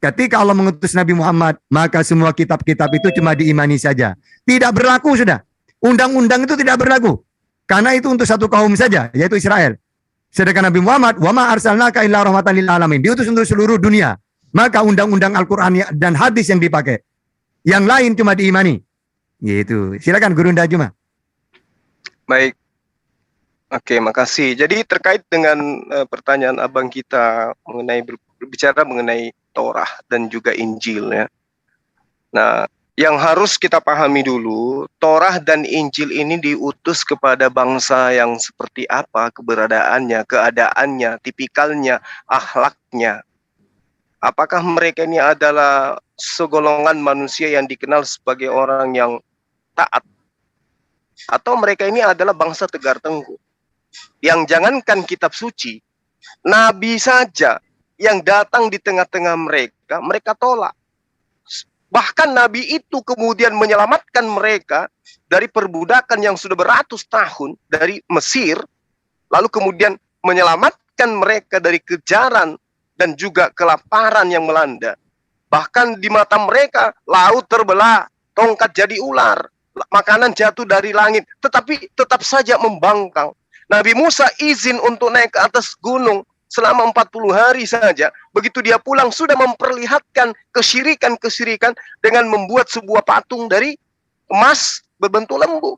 Ketika Allah mengutus Nabi Muhammad, maka semua kitab-kitab itu cuma diimani saja. Tidak berlaku sudah. Undang-undang itu tidak berlaku. Karena itu untuk satu kaum saja, yaitu Israel. Sedangkan Nabi Muhammad, wa ma arsalnaka illa rahmatan lil alamin, diutus untuk seluruh dunia. Maka undang-undang Al-Quran dan hadis yang dipakai. Yang lain cuma diimani. Gitu. Silakan Guru Ndajuma. Baik, Oke, makasih. Jadi terkait dengan pertanyaan abang kita mengenai berbicara mengenai Torah dan juga Injil ya. Nah, yang harus kita pahami dulu, Torah dan Injil ini diutus kepada bangsa yang seperti apa keberadaannya, keadaannya, tipikalnya, akhlaknya. Apakah mereka ini adalah segolongan manusia yang dikenal sebagai orang yang taat? Atau mereka ini adalah bangsa tegar tengkuk? Yang jangankan kitab suci, nabi saja yang datang di tengah-tengah mereka, mereka tolak. Bahkan nabi itu kemudian menyelamatkan mereka dari perbudakan yang sudah beratus tahun dari Mesir, lalu kemudian menyelamatkan mereka dari kejaran dan juga kelaparan yang melanda. Bahkan di mata mereka, laut terbelah, tongkat jadi ular, makanan jatuh dari langit, tetapi tetap saja membangkang. Nabi Musa izin untuk naik ke atas gunung selama 40 hari saja. Begitu dia pulang sudah memperlihatkan kesyirikan-kesyirikan dengan membuat sebuah patung dari emas berbentuk lembu.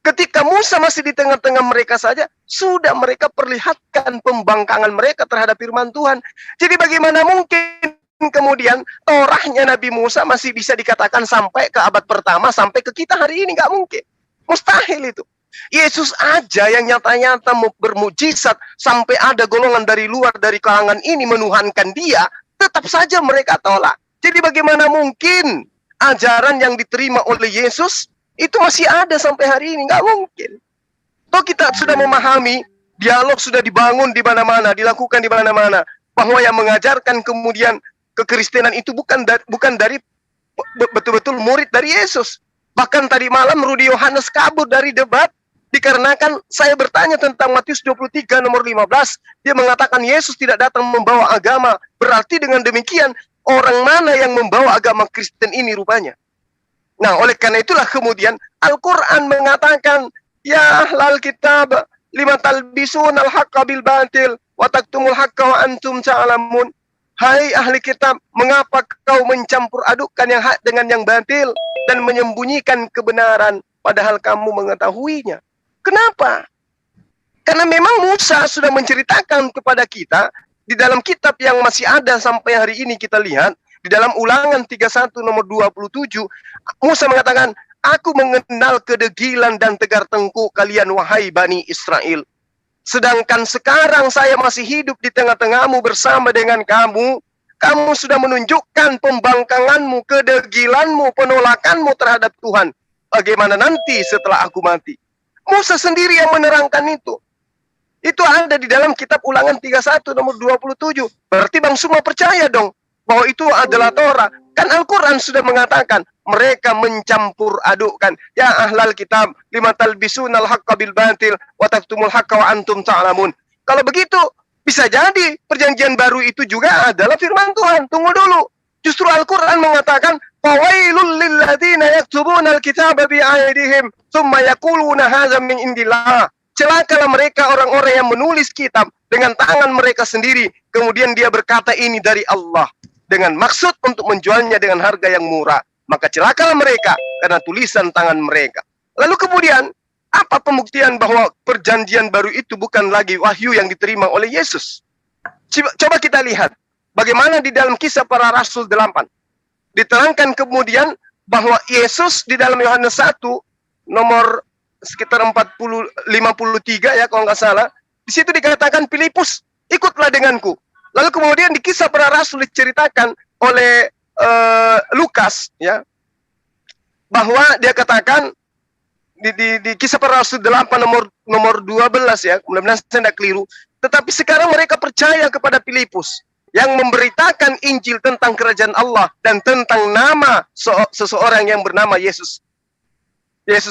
Ketika Musa masih di tengah-tengah mereka saja, sudah mereka perlihatkan pembangkangan mereka terhadap firman Tuhan. Jadi bagaimana mungkin kemudian Torahnya Nabi Musa masih bisa dikatakan sampai ke abad pertama, sampai ke kita hari ini? Nggak mungkin. Mustahil itu. Yesus aja yang nyata-nyata bermujizat sampai ada golongan dari luar dari kalangan ini menuhankan dia, tetap saja mereka tolak. Jadi bagaimana mungkin ajaran yang diterima oleh Yesus itu masih ada sampai hari ini? Nggak mungkin. Toh kita sudah memahami, dialog sudah dibangun di mana-mana, dilakukan di mana-mana, bahwa yang mengajarkan kemudian kekristenan itu bukan dari betul-betul murid dari Yesus. Bahkan tadi malam Rudi Yohanes kabur dari debat dikarenakan saya bertanya tentang Matius 23 nomor 15. Dia mengatakan Yesus tidak datang membawa agama. Berarti dengan demikian orang mana yang membawa agama Kristen ini rupanya? Nah, oleh karena itulah kemudian Al-Quran mengatakan, ya ahlal kitab lima talbisun al-haqqa bil batil wa taktumul haqqa wa antum ta'lamun. Hai ahli kitab, mengapa kau mencampur adukkan yang hak dengan yang batil dan menyembunyikan kebenaran padahal kamu mengetahuinya? Kenapa? Karena memang Musa sudah menceritakan kepada kita di dalam kitab yang masih ada sampai hari ini kita lihat, di dalam Ulangan 31 nomor 27, Musa mengatakan, aku mengenal kedegilan dan tegar tengkuk kalian wahai Bani Israel. Sedangkan sekarang saya masih hidup di tengah-tengahmu bersama dengan kamu. Kamu sudah menunjukkan pembangkanganmu, kedegilanmu, penolakanmu terhadap Tuhan. Bagaimana nanti setelah aku mati? Musa sendiri yang menerangkan itu. Itu ada di dalam kitab Ulangan 31 nomor 27. Berarti bang semua percaya dong bahwa itu adalah Torah. Kan Al-Quran sudah mengatakan mereka mencampur adukkan. Ya ahlal kitab lima talbisunal haqqa bil batil wa taktumul haqqa wa antum ta'lamun. Kalau begitu bisa jadi perjanjian baru itu juga adalah firman Tuhan. Tunggu dulu. Justru Al-Quran mengatakan fawailul lilladzina yaktubuna al-kitaba bi aydihim tsumma yaquluna hadza min indillah. Celakalah mereka orang-orang yang menulis kitab dengan tangan mereka sendiri, kemudian dia berkata ini dari Allah dengan maksud untuk menjualnya dengan harga yang murah. Maka celakalah mereka karena tulisan tangan mereka. Lalu kemudian apa pembuktian bahwa perjanjian baru itu bukan lagi wahyu yang diterima oleh Yesus? Coba kita lihat bagaimana di dalam Kisah Para Rasul 8 diterangkan kemudian bahwa Yesus di dalam Yohanes 1 nomor sekitar 53 ya kalau nggak salah, di situ dikatakan Filipus ikutlah denganku. Lalu kemudian di Kisah Para Rasul diceritakan oleh Lukas ya, bahwa dia katakan di Kisah Para Rasul 8 nomor 12 ya, mudah-mudahan saya tidak keliru. Tetapi sekarang mereka percaya kepada Filipus yang memberitakan Injil tentang kerajaan Allah dan tentang nama seseorang yang bernama Yesus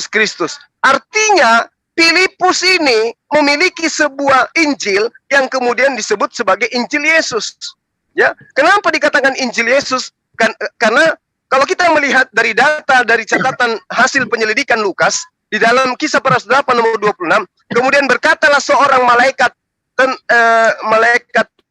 Kristus. Artinya Filipus ini memiliki sebuah Injil yang kemudian disebut sebagai Injil Yesus. Ya, kenapa dikatakan Injil Yesus? Karena kalau kita melihat dari data dari catatan hasil penyelidikan Lukas di dalam Kisah Para Rasul 8 nomor 26, kemudian berkatalah seorang malaikat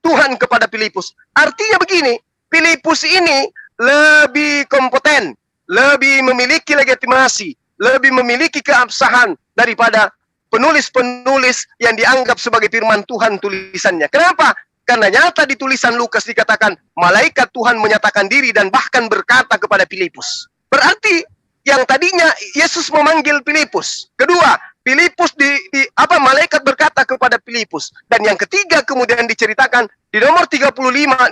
Tuhan kepada Filipus. Artinya begini, Filipus ini lebih kompeten, lebih memiliki legitimasi, lebih memiliki keabsahan daripada penulis-penulis yang dianggap sebagai firman Tuhan tulisannya. Kenapa? Karena nyata di tulisan Lukas dikatakan malaikat Tuhan menyatakan diri dan bahkan berkata kepada Filipus. Berarti yang tadinya Yesus memanggil Filipus. Kedua, Filipus malaikat berkata kepada Filipus. Dan yang ketiga kemudian diceritakan di nomor 35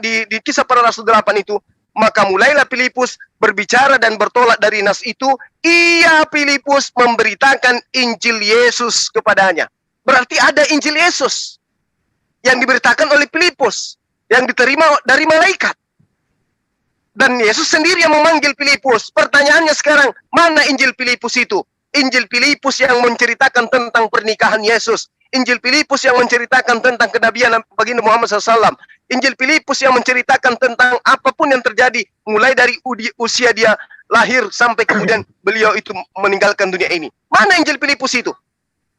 di Kisah Para Rasul 8 itu, maka mulailah Filipus berbicara dan bertolak dari nas itu. Ia Filipus memberitakan Injil Yesus kepadanya. Berarti ada Injil Yesus yang diberitakan oleh Filipus, yang diterima dari malaikat. Dan Yesus sendiri yang memanggil Filipus. Pertanyaannya sekarang, mana Injil Filipus itu? Injil Filipus yang menceritakan tentang pernikahan Yesus. Injil Filipus yang menceritakan tentang kenabian baginda Muhammad SAW. Injil Filipus yang menceritakan tentang apapun yang terjadi, mulai dari usia dia lahir sampai kemudian beliau itu meninggalkan dunia ini. Mana Injil Filipus itu?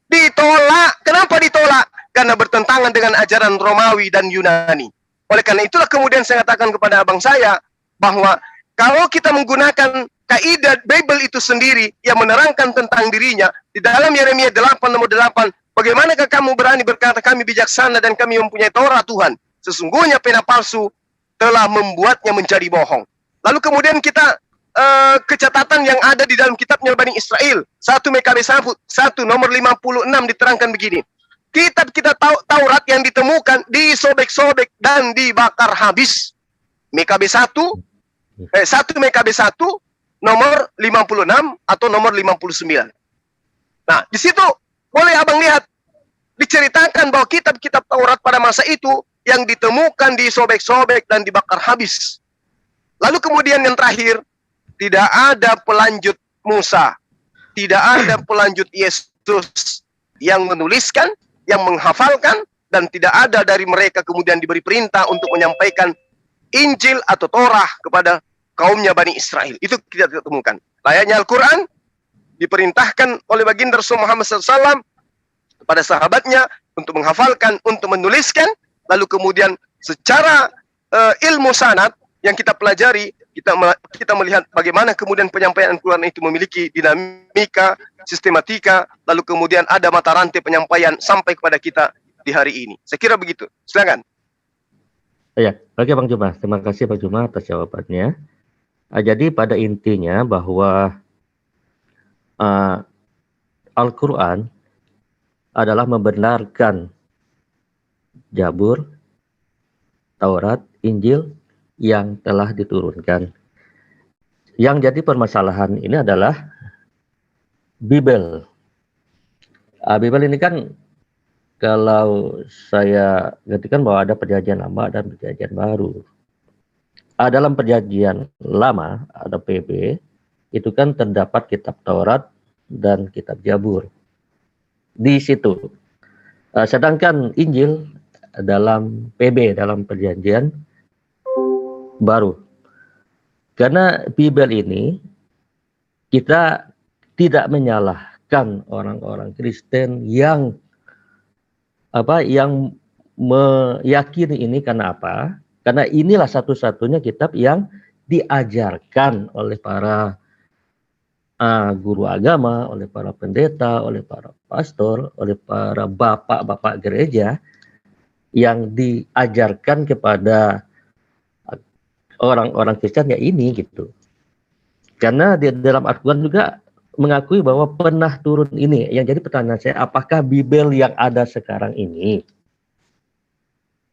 Ditolak. Kenapa ditolak? Karena bertentangan dengan ajaran Romawi dan Yunani. Oleh karena itulah kemudian saya katakan kepada abang saya, bahwa kalau kita menggunakan kaidah Bible itu sendiri yang menerangkan tentang dirinya, di dalam Yeremia 8 nomor 8, bagaimanakah kamu berani berkata kami bijaksana dan kami mempunyai Taurat Tuhan? Sesungguhnya pena palsu telah membuatnya menjadi bohong. Lalu kemudian kita kecatatan yang ada di dalam kitabnya Bani Israel, 1 MKB 1 nomor 56 diterangkan begini. Kitab-kitab Taurat yang ditemukan disobek-sobek dan dibakar habis. MKB 1 MKB 1 nomor 56 atau nomor 59. Nah, di situ boleh abang lihat diceritakan bahwa kitab-kitab Taurat pada masa itu yang ditemukan disobek-sobek dan dibakar habis. Lalu kemudian yang terakhir, tidak ada pelanjut Musa, tidak ada pelanjut Yesus yang menuliskan, yang menghafalkan, dan tidak ada dari mereka kemudian diberi perintah untuk menyampaikan Injil atau Torah kepada kaumnya Bani Israel. Itu kita tidak temukan. Layaknya Al-Quran diperintahkan oleh baginda Rasul Muhammad SAW kepada sahabatnya untuk menghafalkan, untuk menuliskan, lalu kemudian secara ilmu sanad yang kita pelajari, kita melihat bagaimana kemudian penyampaian Al-Quran itu memiliki dinamika, sistematika, lalu kemudian ada mata rantai penyampaian sampai kepada kita di hari ini. Saya kira begitu. Silakan. Ya, oke Bang Juma. Terima kasih Bang Juma atas jawabannya. Jadi pada intinya bahwa Al-Quran adalah membenarkan Zabur, Taurat, Injil yang telah diturunkan. Yang jadi permasalahan ini adalah Bible. Bible ini kan kalau saya ngertikan bahwa ada perjanjian lama dan perjanjian baru. Dalam perjanjian lama, ada PB, itu kan terdapat kitab Taurat dan kitab Zabur. Di situ. Sedangkan Injil dalam PB, dalam perjanjian baru. Karena Bible ini kita tidak menyalahkan orang-orang Kristen yang meyakini ini karena apa? Karena inilah satu-satunya kitab yang diajarkan oleh para guru agama, oleh para pendeta, oleh para pastor, oleh para bapak-bapak gereja yang diajarkan kepada orang-orang Kristen ya ini gitu. Karena di dalam Al-Quran juga mengakui bahwa pernah turun ini. Yang jadi pertanyaan saya, apakah Bible yang ada sekarang ini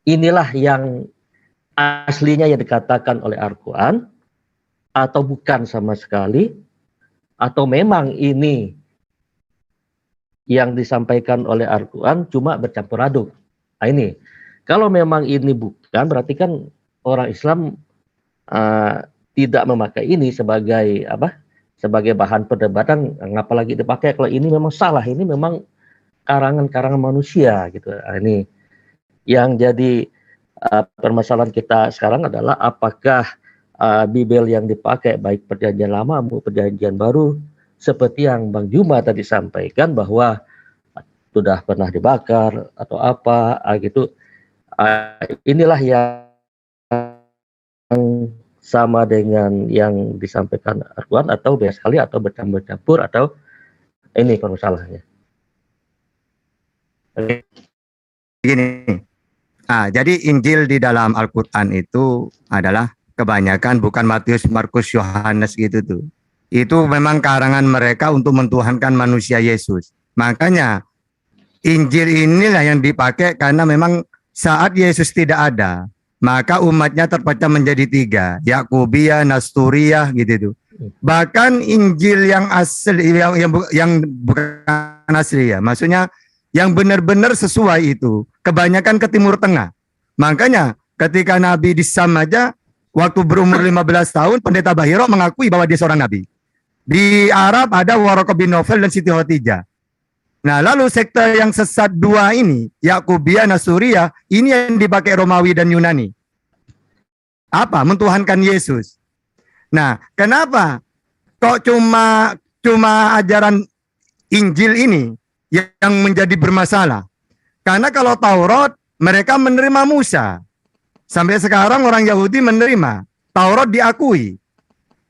inilah yang aslinya yang dikatakan oleh Al-Quran atau bukan sama sekali, atau memang ini yang disampaikan oleh Al-Quran cuma bercampur aduk. Nah ini, kalau memang ini bukan, berarti kan orang Islam tidak memakai ini sebagai sebagai bahan perdebatan, apalagi dipakai kalau ini memang salah, ini memang karangan-karangan manusia gitu. Nah, ini yang jadi permasalahan kita sekarang adalah apakah Bible yang dipakai baik perjanjian lama maupun perjanjian baru seperti yang Bang Juma tadi sampaikan bahwa sudah pernah dibakar atau apa gitu. Inilah yang sama dengan yang disampaikan Al-Quran atau beda sekali atau bercampur-campur atau ini permasalahannya. Gini. Jadi Injil di dalam Al-Quran itu adalah kebanyakan bukan Matius, Markus, Yohanes gitu tuh. Itu memang karangan mereka untuk mentuhankan manusia Yesus. Makanya Injil inilah yang dipakai karena memang saat Yesus tidak ada, maka umatnya terpecah menjadi 3, Yakobia, Nasturiyah gitu tuh. Bahkan Injil yang asli yang bukan asli ya, maksudnya yang benar-benar sesuai itu kebanyakan ke Timur Tengah. Makanya ketika Nabi di Sam aja waktu berumur 15 tahun Pendeta Bahiro mengakui bahwa dia seorang nabi. Di Arab ada Waraqah bin Nawfal dan Siti Khadijah. Nah, lalu sekte yang sesat 2 ini, Yakobia, Nasturiyah, ini yang dipakai Romawi dan Yunani. Apa? Mentuhankan Yesus. Nah, kenapa kok cuma ajaran Injil ini yang menjadi bermasalah? Karena kalau Taurat mereka menerima Musa. Sampai sekarang orang Yahudi menerima. Taurat diakui.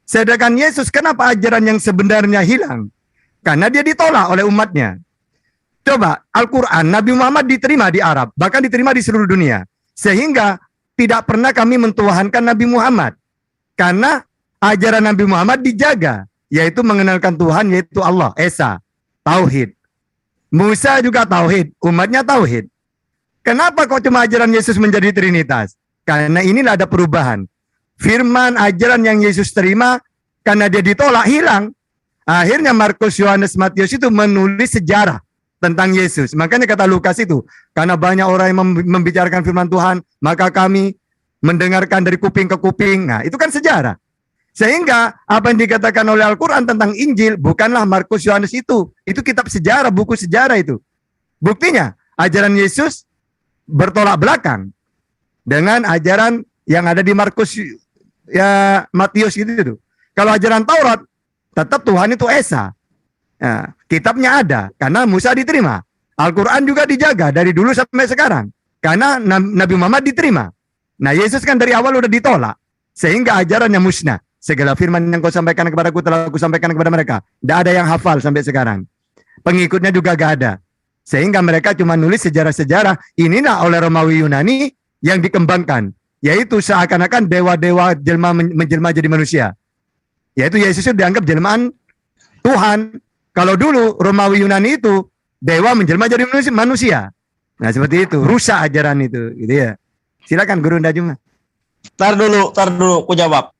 Sedangkan Yesus kenapa ajaran yang sebenarnya hilang? Karena dia ditolak oleh umatnya. Coba Al-Quran, Nabi Muhammad diterima di Arab, bahkan diterima di seluruh dunia. Sehingga tidak pernah kami mentuhankan Nabi Muhammad. Karena ajaran Nabi Muhammad dijaga, yaitu mengenalkan Tuhan, yaitu Allah, Esa, Tauhid. Musa juga Tauhid, umatnya Tauhid. Kenapa kok cuma ajaran Yesus menjadi Trinitas? Karena inilah ada perubahan. Firman ajaran yang Yesus terima, karena dia ditolak, hilang. Akhirnya Markus, Yohanes, Matius itu menulis sejarah tentang Yesus. Makanya kata Lukas itu, karena banyak orang yang membicarakan firman Tuhan, maka kami mendengarkan dari kuping ke kuping. Nah, itu kan sejarah. Sehingga apa yang dikatakan oleh Al-Quran tentang Injil bukanlah Markus, Yohanes itu. Itu kitab sejarah, buku sejarah itu. Buktinya, ajaran Yesus bertolak belakang dengan ajaran yang ada di Markus, ya Matius gitu. Kalau ajaran Taurat, tetap Tuhan itu Esa. Nah, kitabnya ada, karena Musa diterima. Al-Quran juga dijaga dari dulu sampai sekarang. Karena Nabi Muhammad diterima. Nah, Yesus kan dari awal udah ditolak. Sehingga ajarannya musnah. Segala firman yang kau sampaikan kepadaku telah aku sampaikan kepada mereka. Tidak ada yang hafal sampai sekarang. Pengikutnya juga gak ada. Sehingga mereka cuma nulis sejarah-sejarah. Inilah oleh Romawi Yunani yang dikembangkan. Yaitu seakan-akan dewa-dewa menjelma jadi manusia. Yaitu Yesus itu dianggap jelmaan Tuhan. Kalau dulu Romawi Yunani itu dewa menjelma jadi manusia. Nah seperti itu. Rusak ajaran itu. Gitu ya. Silakan Guru Ndajuma. Tar dulu, aku jawab.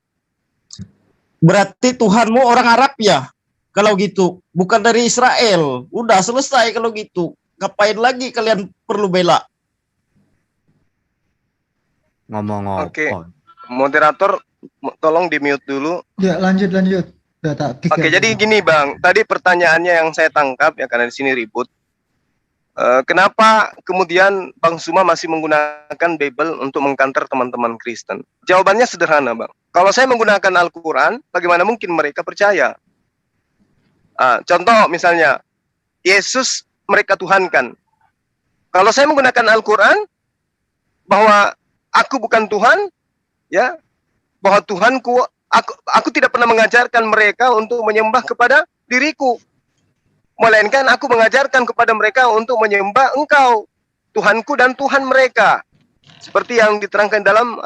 Berarti Tuhanmu orang Arab ya? Kalau gitu, bukan dari Israel. Udah selesai kalau gitu. Ngapain lagi kalian perlu bela? Ngomong-ngomong. Oke. Moderator, tolong di-mute dulu. Ya, lanjut. Udah tak Oke, jadi gini Bang. Tadi pertanyaannya yang saya tangkap, ya karena di sini ribut. Kenapa kemudian Bang Suma masih menggunakan Bible untuk mengkanter teman-teman Kristen? Jawabannya sederhana, Bang. Kalau saya menggunakan Al-Quran, bagaimana mungkin mereka percaya? Contoh misalnya, Yesus mereka tuhankan. Kalau saya menggunakan Al-Quran, bahwa aku bukan Tuhan, ya, bahwa Tuhanku, aku tidak pernah mengajarkan mereka untuk menyembah kepada diriku. Melainkan aku mengajarkan kepada mereka untuk menyembah Engkau, Tuhanku dan Tuhan mereka. Seperti yang diterangkan dalam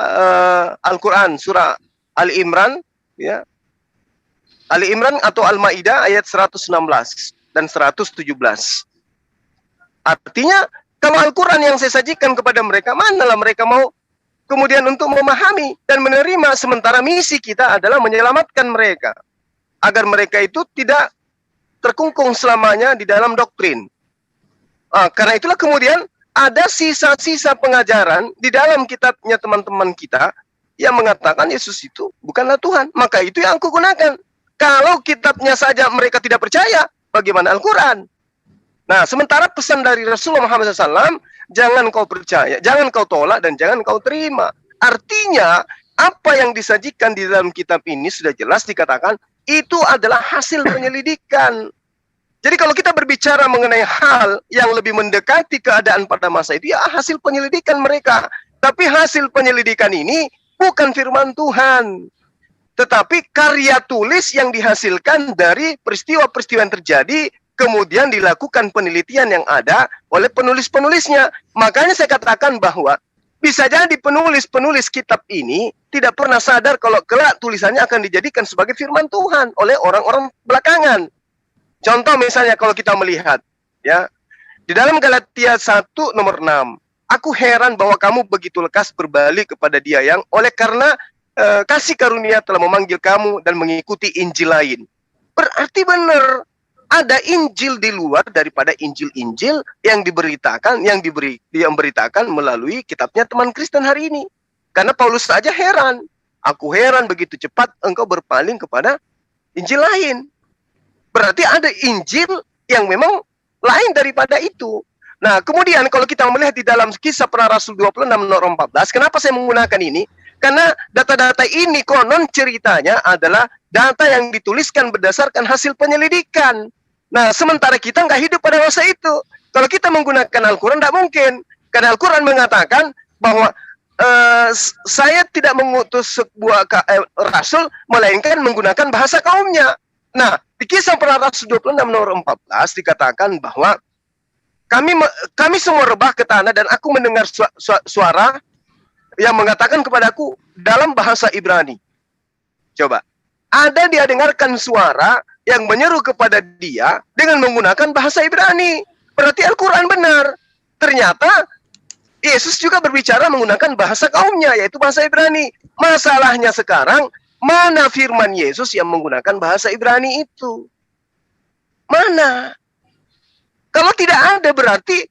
Al-Quran, surah Al-Imran, ya. Ali-Imran atau Al-Ma'idah ayat 116 dan 117. Artinya, kalau Al-Quran yang saya sajikan kepada mereka, manalah mereka mau kemudian untuk memahami dan menerima, sementara misi kita adalah menyelamatkan mereka. Agar mereka itu tidak terkungkung selamanya di dalam doktrin. Karena itulah kemudian ada sisa-sisa pengajaran di dalam kitabnya teman-teman kita yang mengatakan Yesus itu bukanlah Tuhan. Maka itu yang aku gunakan. Kalau kitabnya saja mereka tidak percaya, bagaimana Al-Quran? Nah, sementara pesan dari Rasulullah Muhammad SAW, jangan kau percaya, jangan kau tolak, dan jangan kau terima. Artinya, apa yang disajikan di dalam kitab ini sudah jelas dikatakan, itu adalah hasil penyelidikan. Jadi kalau kita berbicara mengenai hal yang lebih mendekati keadaan pada masa itu, ya hasil penyelidikan mereka. Tapi hasil penyelidikan ini bukan firman Tuhan, tetapi karya tulis yang dihasilkan dari peristiwa-peristiwa yang terjadi kemudian dilakukan penelitian yang ada oleh penulis-penulisnya. Makanya saya katakan bahwa bisa jadi penulis-penulis kitab ini tidak pernah sadar kalau kelak tulisannya akan dijadikan sebagai firman Tuhan oleh orang-orang belakangan. Contoh misalnya kalau kita melihat, ya, di dalam Galatia 1 nomor 6, aku heran bahwa kamu begitu lekas berbalik kepada Dia yang oleh karena kasih karunia telah memanggil kamu dan mengikuti Injil lain. Berarti benar ada Injil di luar daripada Injil-Injil yang diberitakan, yang beritakan melalui kitabnya teman Kristen hari ini. Karena Paulus saja heran. Aku heran begitu cepat engkau berpaling kepada Injil lain. Berarti ada Injil yang memang lain daripada itu. Nah, kemudian kalau kita melihat di dalam Kisah Para Rasul 26 nomor 14, kenapa saya menggunakan ini? Karena data-data ini konon ceritanya adalah data yang dituliskan berdasarkan hasil penyelidikan. Nah, sementara kita nggak hidup pada masa itu. Kalau kita menggunakan Al-Quran, tidak mungkin. Karena Al-Quran mengatakan bahwa saya tidak mengutus sebuah rasul, melainkan menggunakan bahasa kaumnya. Nah, di Kisah Para Rasul 26 nomor 14 dikatakan bahwa kami semua rebah ke tanah dan aku mendengar suara yang mengatakan kepadaku dalam bahasa Ibrani. Coba, ada dia dengarkan suara yang menyeru kepada dia dengan menggunakan bahasa Ibrani. Berarti Al-Quran benar. Ternyata Yesus juga berbicara menggunakan bahasa kaumnya, yaitu bahasa Ibrani. Masalahnya sekarang, mana firman Yesus yang menggunakan bahasa Ibrani itu? Mana? Kalau tidak ada, berarti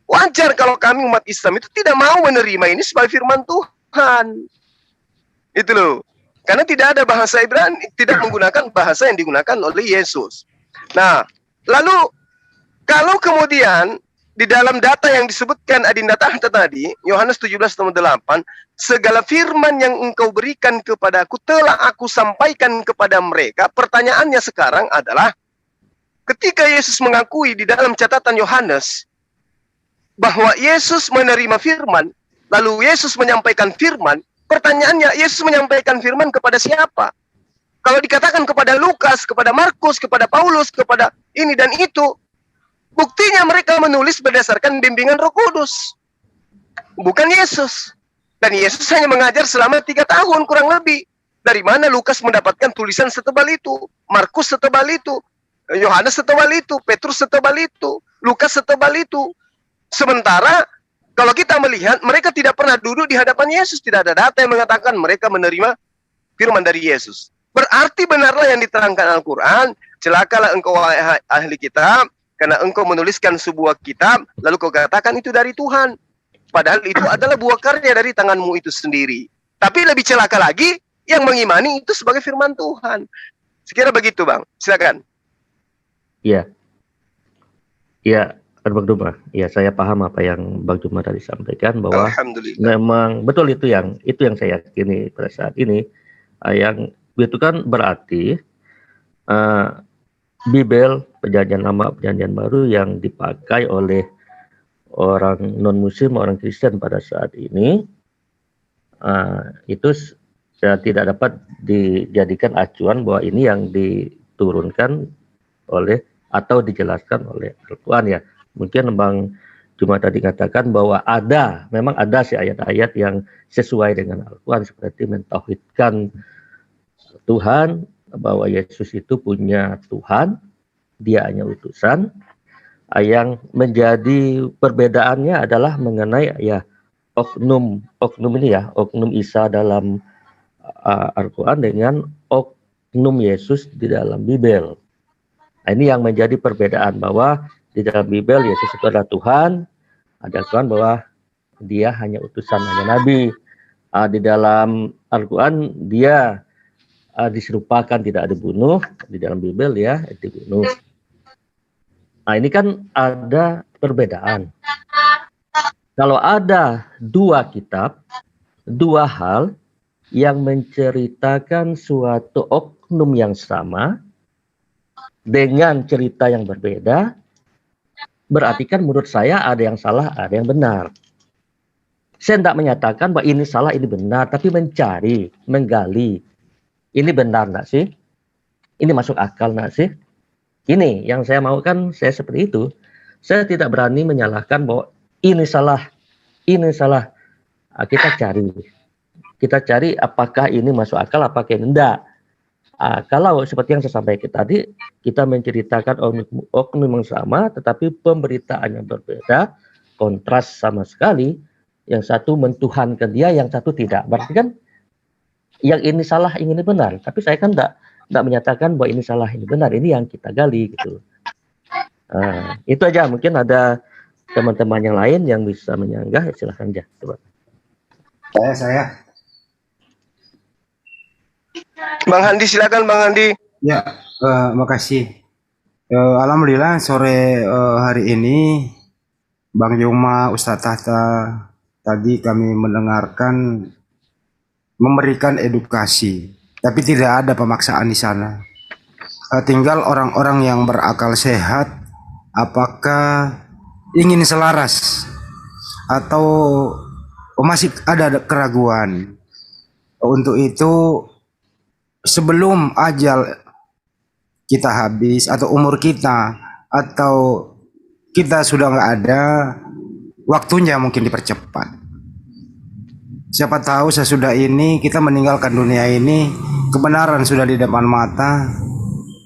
wajar kalau kami umat Islam itu tidak mau menerima ini sebagai firman Tuhan. Itu loh. Karena tidak ada bahasa Ibrani, tidak menggunakan bahasa yang digunakan oleh Yesus. Nah, lalu kalau kemudian di dalam data yang disebutkan Adinda Tahta tadi, Yohanes 17:8, segala firman yang engkau berikan kepadaku telah aku sampaikan kepada mereka. Pertanyaannya sekarang adalah, ketika Yesus mengakui di dalam catatan Yohanes bahwa Yesus menerima firman, lalu Yesus menyampaikan firman, pertanyaannya, Yesus menyampaikan firman kepada siapa? Kalau dikatakan kepada Lukas, kepada Markus, kepada Paulus, kepada ini dan itu, buktinya mereka menulis berdasarkan bimbingan Roh Kudus, bukan Yesus. Dan Yesus hanya mengajar selama 3 tahun kurang lebih. Dari mana Lukas mendapatkan tulisan setebal itu? Markus setebal itu? Yohanes setebal itu? Petrus setebal itu? Lukas setebal itu? Sementara kalau kita melihat, mereka tidak pernah duduk di hadapan Yesus. Tidak ada data yang mengatakan mereka menerima firman dari Yesus. Berarti benarlah yang diterangkan Al-Quran, celakalah engkau ahli kitab, karena engkau menuliskan sebuah kitab, lalu kau katakan itu dari Tuhan. Padahal itu adalah buah karya dari tanganmu itu sendiri. Tapi lebih celaka lagi, yang mengimani itu sebagai firman Tuhan. Sekira begitu, Bang. Silakan. Iya. Iya. Bang Duma, ya saya paham apa yang Bang Duma tadi sampaikan bahwa memang betul itu yang saya yakini pada saat ini, yang itu kan berarti Bible, Perjanjian Lama, Perjanjian Baru yang dipakai oleh orang non Muslim, orang Kristen pada saat ini, itu tidak dapat dijadikan acuan bahwa ini yang diturunkan oleh atau dijelaskan oleh Al-Quran ya. Mungkin Bang Duma tadi katakan bahwa memang ada sih ayat-ayat yang sesuai dengan Al-Quran, seperti mentauhidkan Tuhan, bahwa Yesus itu punya Tuhan, dia hanya utusan. Yang menjadi perbedaannya adalah mengenai ya oknum ini ya, oknum Isa dalam Al-Quran dengan oknum Yesus di dalam Bible. Nah, ini yang menjadi perbedaan, bahwa di dalam Bible Yesus itu adalah Tuhan, ada Tuhan bahwa dia hanya utusan, hanya nabi. Di dalam Al-Quran dia diserupakan tidak dibunuh, di dalam Bible ya dibunuh. Nah, ini kan ada perbedaan. Kalau ada 2 kitab, 2 hal yang menceritakan suatu oknum yang sama dengan cerita yang berbeda, berarti kan menurut saya ada yang salah, ada yang benar. Saya tidak menyatakan bahwa ini salah, ini benar, tapi mencari, menggali. Ini benar enggak sih? Ini masuk akal enggak sih? Ini yang saya mau kan saya seperti itu. Saya tidak berani menyalahkan bahwa ini salah, ini salah. Kita cari apakah ini masuk akal, apakah ini enggak. Kalau seperti yang saya sampaikan tadi, kita menceritakan oknum yang sama, tetapi pemberitaan yang berbeda, kontras sama sekali. Yang satu mentuhankan dia, yang satu tidak. Berarti kan yang ini salah, yang ini benar. Tapi saya kan enggak menyatakan bahwa ini salah, ini benar. Ini yang kita gali gitu. Itu aja. Mungkin ada teman-teman yang lain yang bisa menyanggah, silahkan aja. Coba. Saya. Bang Handi, silakan Bang Handi. Ya, makasih. Alhamdulillah sore hari ini Bang Yoma, Ustadz Tahta tadi kami mendengarkan memberikan edukasi, tapi tidak ada pemaksaan di sana. Tinggal orang-orang yang berakal sehat, apakah ingin selaras atau masih ada keraguan. Untuk itu, sebelum ajal kita habis atau umur kita atau kita sudah nggak ada, waktunya mungkin dipercepat. Siapa tahu sesudah ini kita meninggalkan dunia ini, kebenaran sudah di depan mata,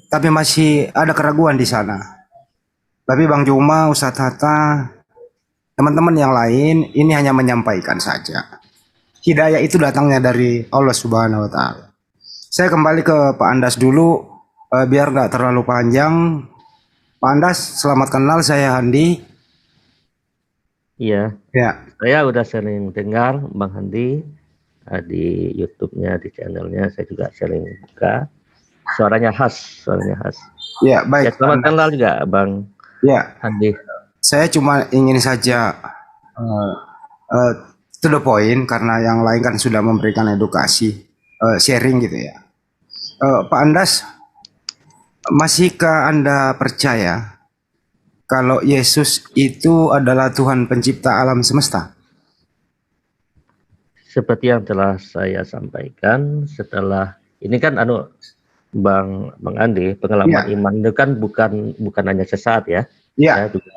tapi masih ada keraguan di sana. Tapi Bang Juma, Ustadz Hatta, teman-teman yang lain, ini hanya menyampaikan saja. Hidayah itu datangnya dari Allah Subhanahu Wa Taala. Saya kembali ke Pak Andas dulu, biar nggak terlalu panjang. Pak Andas, selamat kenal, saya Handi. Iya. Ya. Saya udah sering dengar Bang Handi di YouTube-nya, di channelnya. Saya juga sering buka. Suaranya khas. Ya, baik. Ya, selamat kenal juga Bang Handi. Saya cuma ingin saja to the point, karena yang lain kan sudah memberikan edukasi, sharing gitu ya. Pak Andas, masihkah Anda percaya kalau Yesus itu adalah Tuhan pencipta alam semesta? Seperti yang telah saya sampaikan, setelah ini kan Bang Andi, pengalaman iman itu kan bukan hanya sesaat ya. Saya juga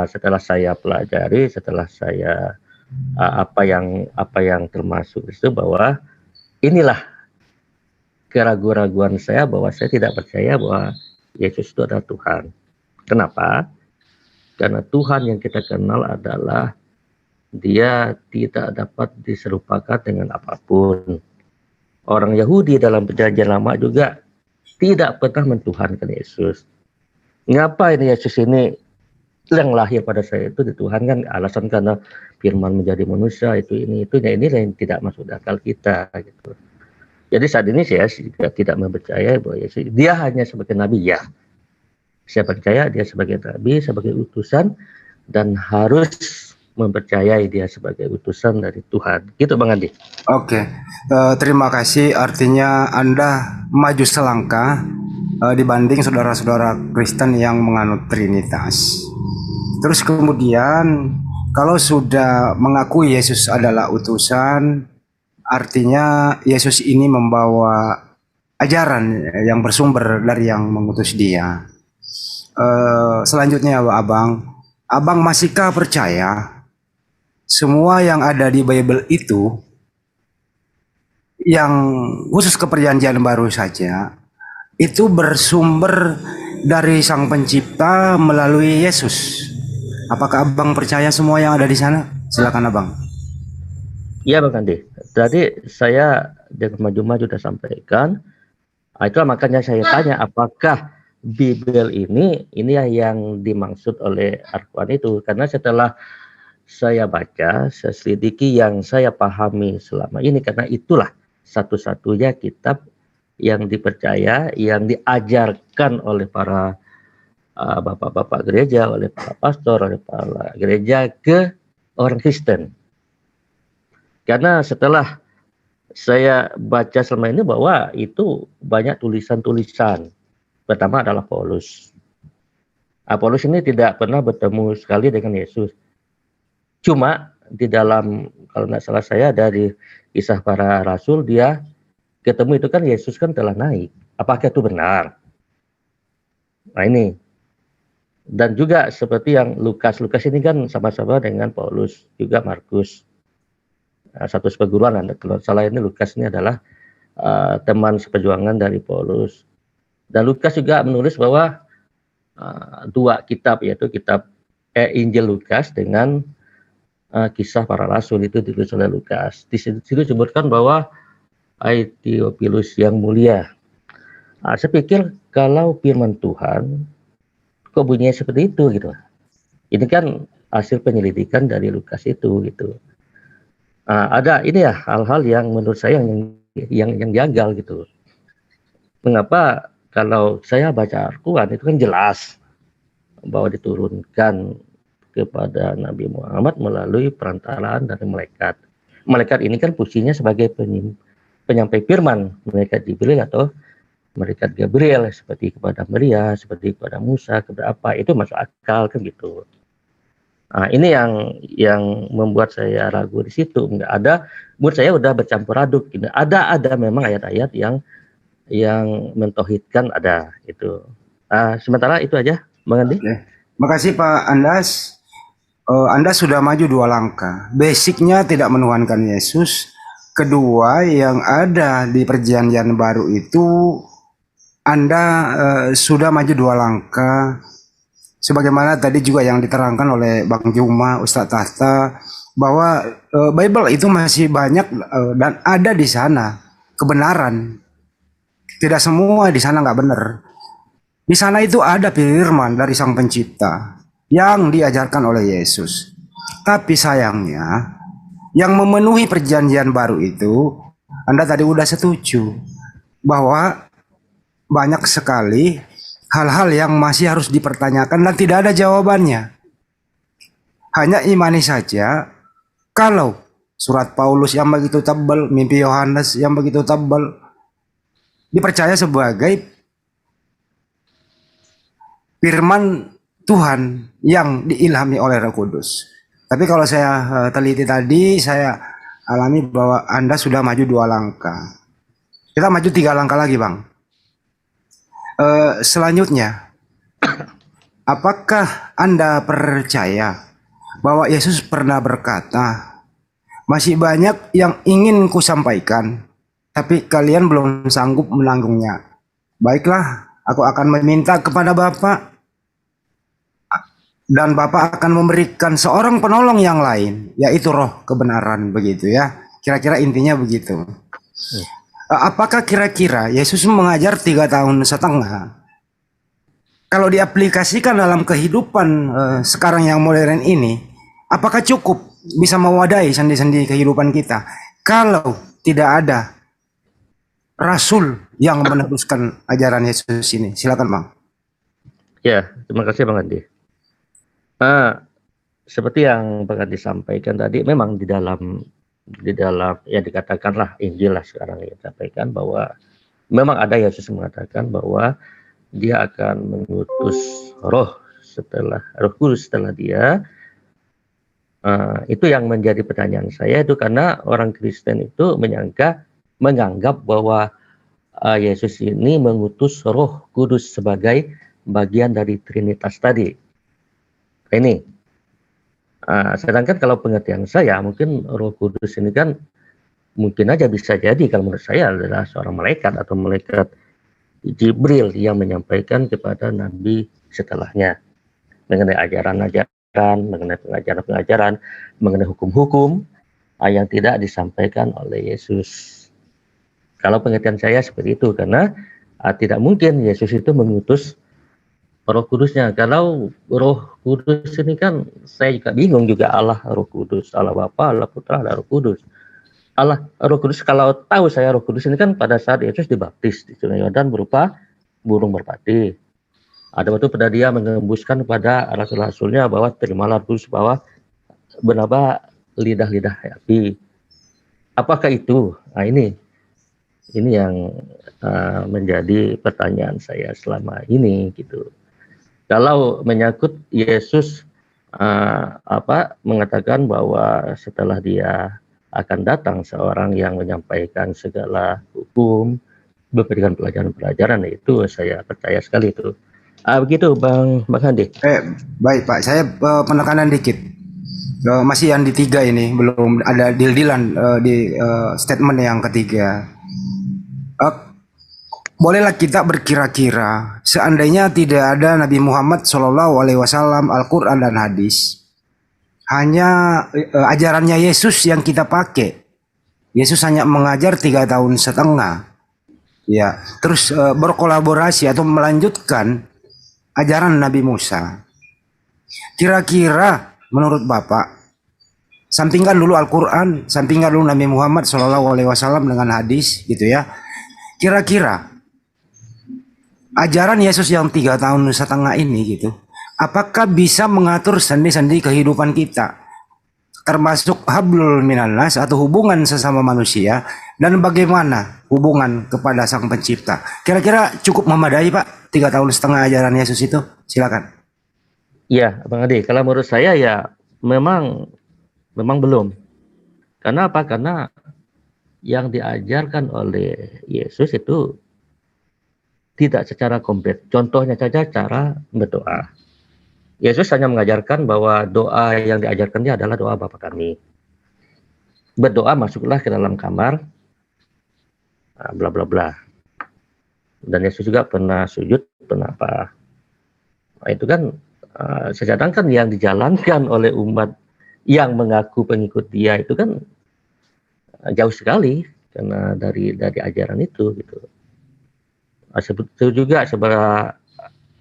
setelah saya pelajari, setelah saya apa yang termasuk itu, bahwa inilah keraguan-raguan saya bahwa saya tidak percaya bahwa Yesus itu adalah Tuhan. Kenapa? Karena Tuhan yang kita kenal adalah Dia tidak dapat diserupakan dengan apapun. Orang Yahudi dalam Perjanjian Lama juga tidak pernah mentuhankan Yesus. Ngapain Yesus ini yang lahir pada saya itu dituhankan? Alasan karena firman menjadi manusia, ini yang tidak masuk akal kita gitu. Jadi saat ini saya tidak mempercayai bahwa Yesus Dia hanya sebagai nabi, ya. Saya percaya Dia sebagai nabi, sebagai utusan, dan harus mempercayai Dia sebagai utusan dari Tuhan. Gitu Bang Andi. Oke, terima kasih. Artinya Anda maju selangkah dibanding saudara-saudara Kristen yang menganut Trinitas. Terus kemudian, kalau sudah mengakui Yesus adalah utusan, artinya Yesus ini membawa ajaran yang bersumber dari yang mengutus Dia. Selanjutnya Abang masihkah percaya semua yang ada di Bible itu, yang khusus ke Perjanjian Baru saja, itu bersumber dari Sang Pencipta melalui Yesus? Apakah Abang percaya semua yang ada di sana? Silakan Abang. Iya Bang Andi. Tadi saya dengan maju-maju sudah sampaikan. Itu makanya saya tanya apakah Bible ini yang dimaksud oleh Al-Quran itu. Karena setelah saya baca, saya selidiki, yang saya pahami selama ini, karena itulah satu-satunya kitab yang dipercaya, yang diajarkan oleh para bapak-bapak gereja, oleh para pastor, oleh para gereja ke orang Kristen. Karena setelah saya baca selama ini bahwa itu banyak tulisan-tulisan. Pertama adalah Paulus. Paulus ini tidak pernah bertemu sekali dengan Yesus. Cuma di dalam, kalau nggak salah saya, dari Kisah Para Rasul, dia ketemu itu kan Yesus kan telah naik. Apakah itu benar? Nah ini, dan juga seperti yang Lukas ini kan sama-sama dengan Paulus, juga Markus, satu seperguruan. Kalau salah ini Lukas ini adalah teman seperjuangan dari Paulus. Dan Lukas juga menulis bahwa dua kitab, yaitu kitab Injil Lukas dengan kisah para rasul itu ditulis oleh Lukas. Di situ disebutkan bahwa Theophilus yang mulia. Saya pikir kalau firman Tuhan kok bunyinya seperti itu gitu. Ini kan hasil penyelidikan dari Lukas itu gitu. Ada ini ya hal-hal yang menurut saya yang janggal gitu. Mengapa kalau saya baca Al-Quran itu kan jelas bahwa diturunkan kepada Nabi Muhammad melalui perantaraan dari malaikat. Malaikat ini kan fungsinya sebagai penyampai firman, malaikat Jibril atau malaikat Gabriel, seperti kepada Maria, seperti kepada Musa, kepada apa, itu masuk akal kan gitu. Ini yang membuat saya ragu di situ. Nggak ada, menurut saya udah bercampur aduk. Gitu. Ada memang ayat-ayat yang mentauhidkan ada itu. Sementara itu aja, Bang Andi. Makasih Pak Andas. Anda sudah maju 2 langkah. Basicnya tidak menuhankan Yesus. Kedua, yang ada di perjanjian baru itu Anda sudah maju 2 langkah. Sebagaimana tadi juga yang diterangkan oleh Bang Juma, Ustadz Tahta, bahwa Bible itu masih banyak dan ada di sana kebenaran. Tidak semua di sana nggak benar. Di sana itu ada firman dari Sang Pencipta yang diajarkan oleh Yesus. Tapi sayangnya, yang memenuhi perjanjian baru itu, Anda tadi udah setuju bahwa banyak sekali hal-hal yang masih harus dipertanyakan dan tidak ada jawabannya. Hanya imani saja. Kalau surat Paulus yang begitu tebal, mimpi Yohanes yang begitu tebal, dipercaya sebagai firman Tuhan yang diilhami oleh Roh Kudus. Tapi kalau saya teliti tadi, saya alami bahwa Anda sudah maju 2 langkah. Kita maju 3 langkah lagi, Bang. Selanjutnya, apakah Anda percaya bahwa Yesus pernah berkata, masih banyak yang ingin kusampaikan, tapi kalian belum sanggup menanggungnya. Baiklah, aku akan meminta kepada Bapa, dan Bapa akan memberikan seorang penolong yang lain, yaitu Roh kebenaran, begitu ya. Kira-kira intinya begitu. Apakah kira-kira Yesus mengajar 3 tahun setengah? Kalau diaplikasikan dalam kehidupan sekarang yang modern ini, apakah cukup bisa mewadahi sendi-sendi kehidupan kita? Kalau tidak ada Rasul yang meneruskan ajaran Yesus ini. Silakan Bang. Ya, terima kasih Bang Andi. Seperti yang Bang Andi sampaikan tadi, memang di dalam ya dikatakanlah Injil lah sekarang ya sampaikan bahwa memang ada Yesus mengatakan bahwa dia akan mengutus Roh Kudus setelah dia. Itu yang menjadi pertanyaan saya itu, karena orang Kristen itu menganggap bahwa Yesus ini mengutus Roh Kudus sebagai bagian dari Trinitas tadi. Ini. Sedangkan kalau pengertian saya, mungkin Roh Kudus ini kan mungkin aja bisa jadi kalau menurut saya adalah seorang malaikat atau malaikat Jibril yang menyampaikan kepada Nabi setelahnya mengenai ajaran-ajaran, mengenai pengajaran-pengajaran, mengenai hukum-hukum yang tidak disampaikan oleh Yesus. Kalau pengertian saya seperti itu, karena tidak mungkin Yesus itu mengutus Roh Kudusnya. Kalau Roh Kudus ini kan saya juga bingung juga, Allah Roh Kudus, Allah Bapa, Allah Putra, Allah Roh Kudus. Allah Roh Kudus, kalau tahu saya Roh Kudus ini kan pada saat Yesus dibaptis di Sungai Yordan berupa burung merpati. Ada waktu pada dia mengembuskan kepada rasul-rasulnya bahwa terimalah Roh Kudus, bahwa bernama lidah-lidah api. Apakah itu? Nah, ini yang menjadi pertanyaan saya selama ini gitu. Kalau menyangkut Yesus mengatakan bahwa setelah dia akan datang seorang yang menyampaikan segala hukum, memberikan pelajaran-pelajaran, itu saya percaya sekali itu. Begitu Bang Handi. Baik Pak, saya penekanan dikit. Masih yang di 3 ini belum ada deal-dealan di statement yang ketiga. Bolehlah kita berkira-kira seandainya tidak ada Nabi Muhammad SAW, Al-Quran dan hadis, hanya ajarannya Yesus yang kita pakai. Yesus hanya mengajar 3,5 tahun. Ya, terus berkolaborasi atau melanjutkan ajaran Nabi Musa. Kira-kira menurut Bapak, sampingkan dulu Al-Quran, sampingkan dulu Nabi Muhammad SAW dengan hadis gitu ya. Kira-kira ajaran Yesus yang 3,5 tahun ini gitu, apakah bisa mengatur sendi-sendi kehidupan kita, termasuk hablul minannas atau hubungan sesama manusia, dan bagaimana hubungan kepada Sang Pencipta? Kira-kira cukup memadai Pak 3,5 tahun ajaran Yesus itu? Silakan. Iya, Bang Adi. Kalau menurut saya ya memang belum. Karena apa? Karena yang diajarkan oleh Yesus itu tidak secara komplit. Contohnya saja cara berdoa. Yesus hanya mengajarkan bahwa doa yang diajarkannya adalah doa Bapa kami. Berdoa masuklah ke dalam kamar, bla bla bla. Dan Yesus juga pernah sujud, pernah apa. Nah, itu kan sedangkan yang dijalankan oleh umat yang mengaku pengikut dia itu kan jauh sekali karena dari ajaran itu gitu. Sebetulnya juga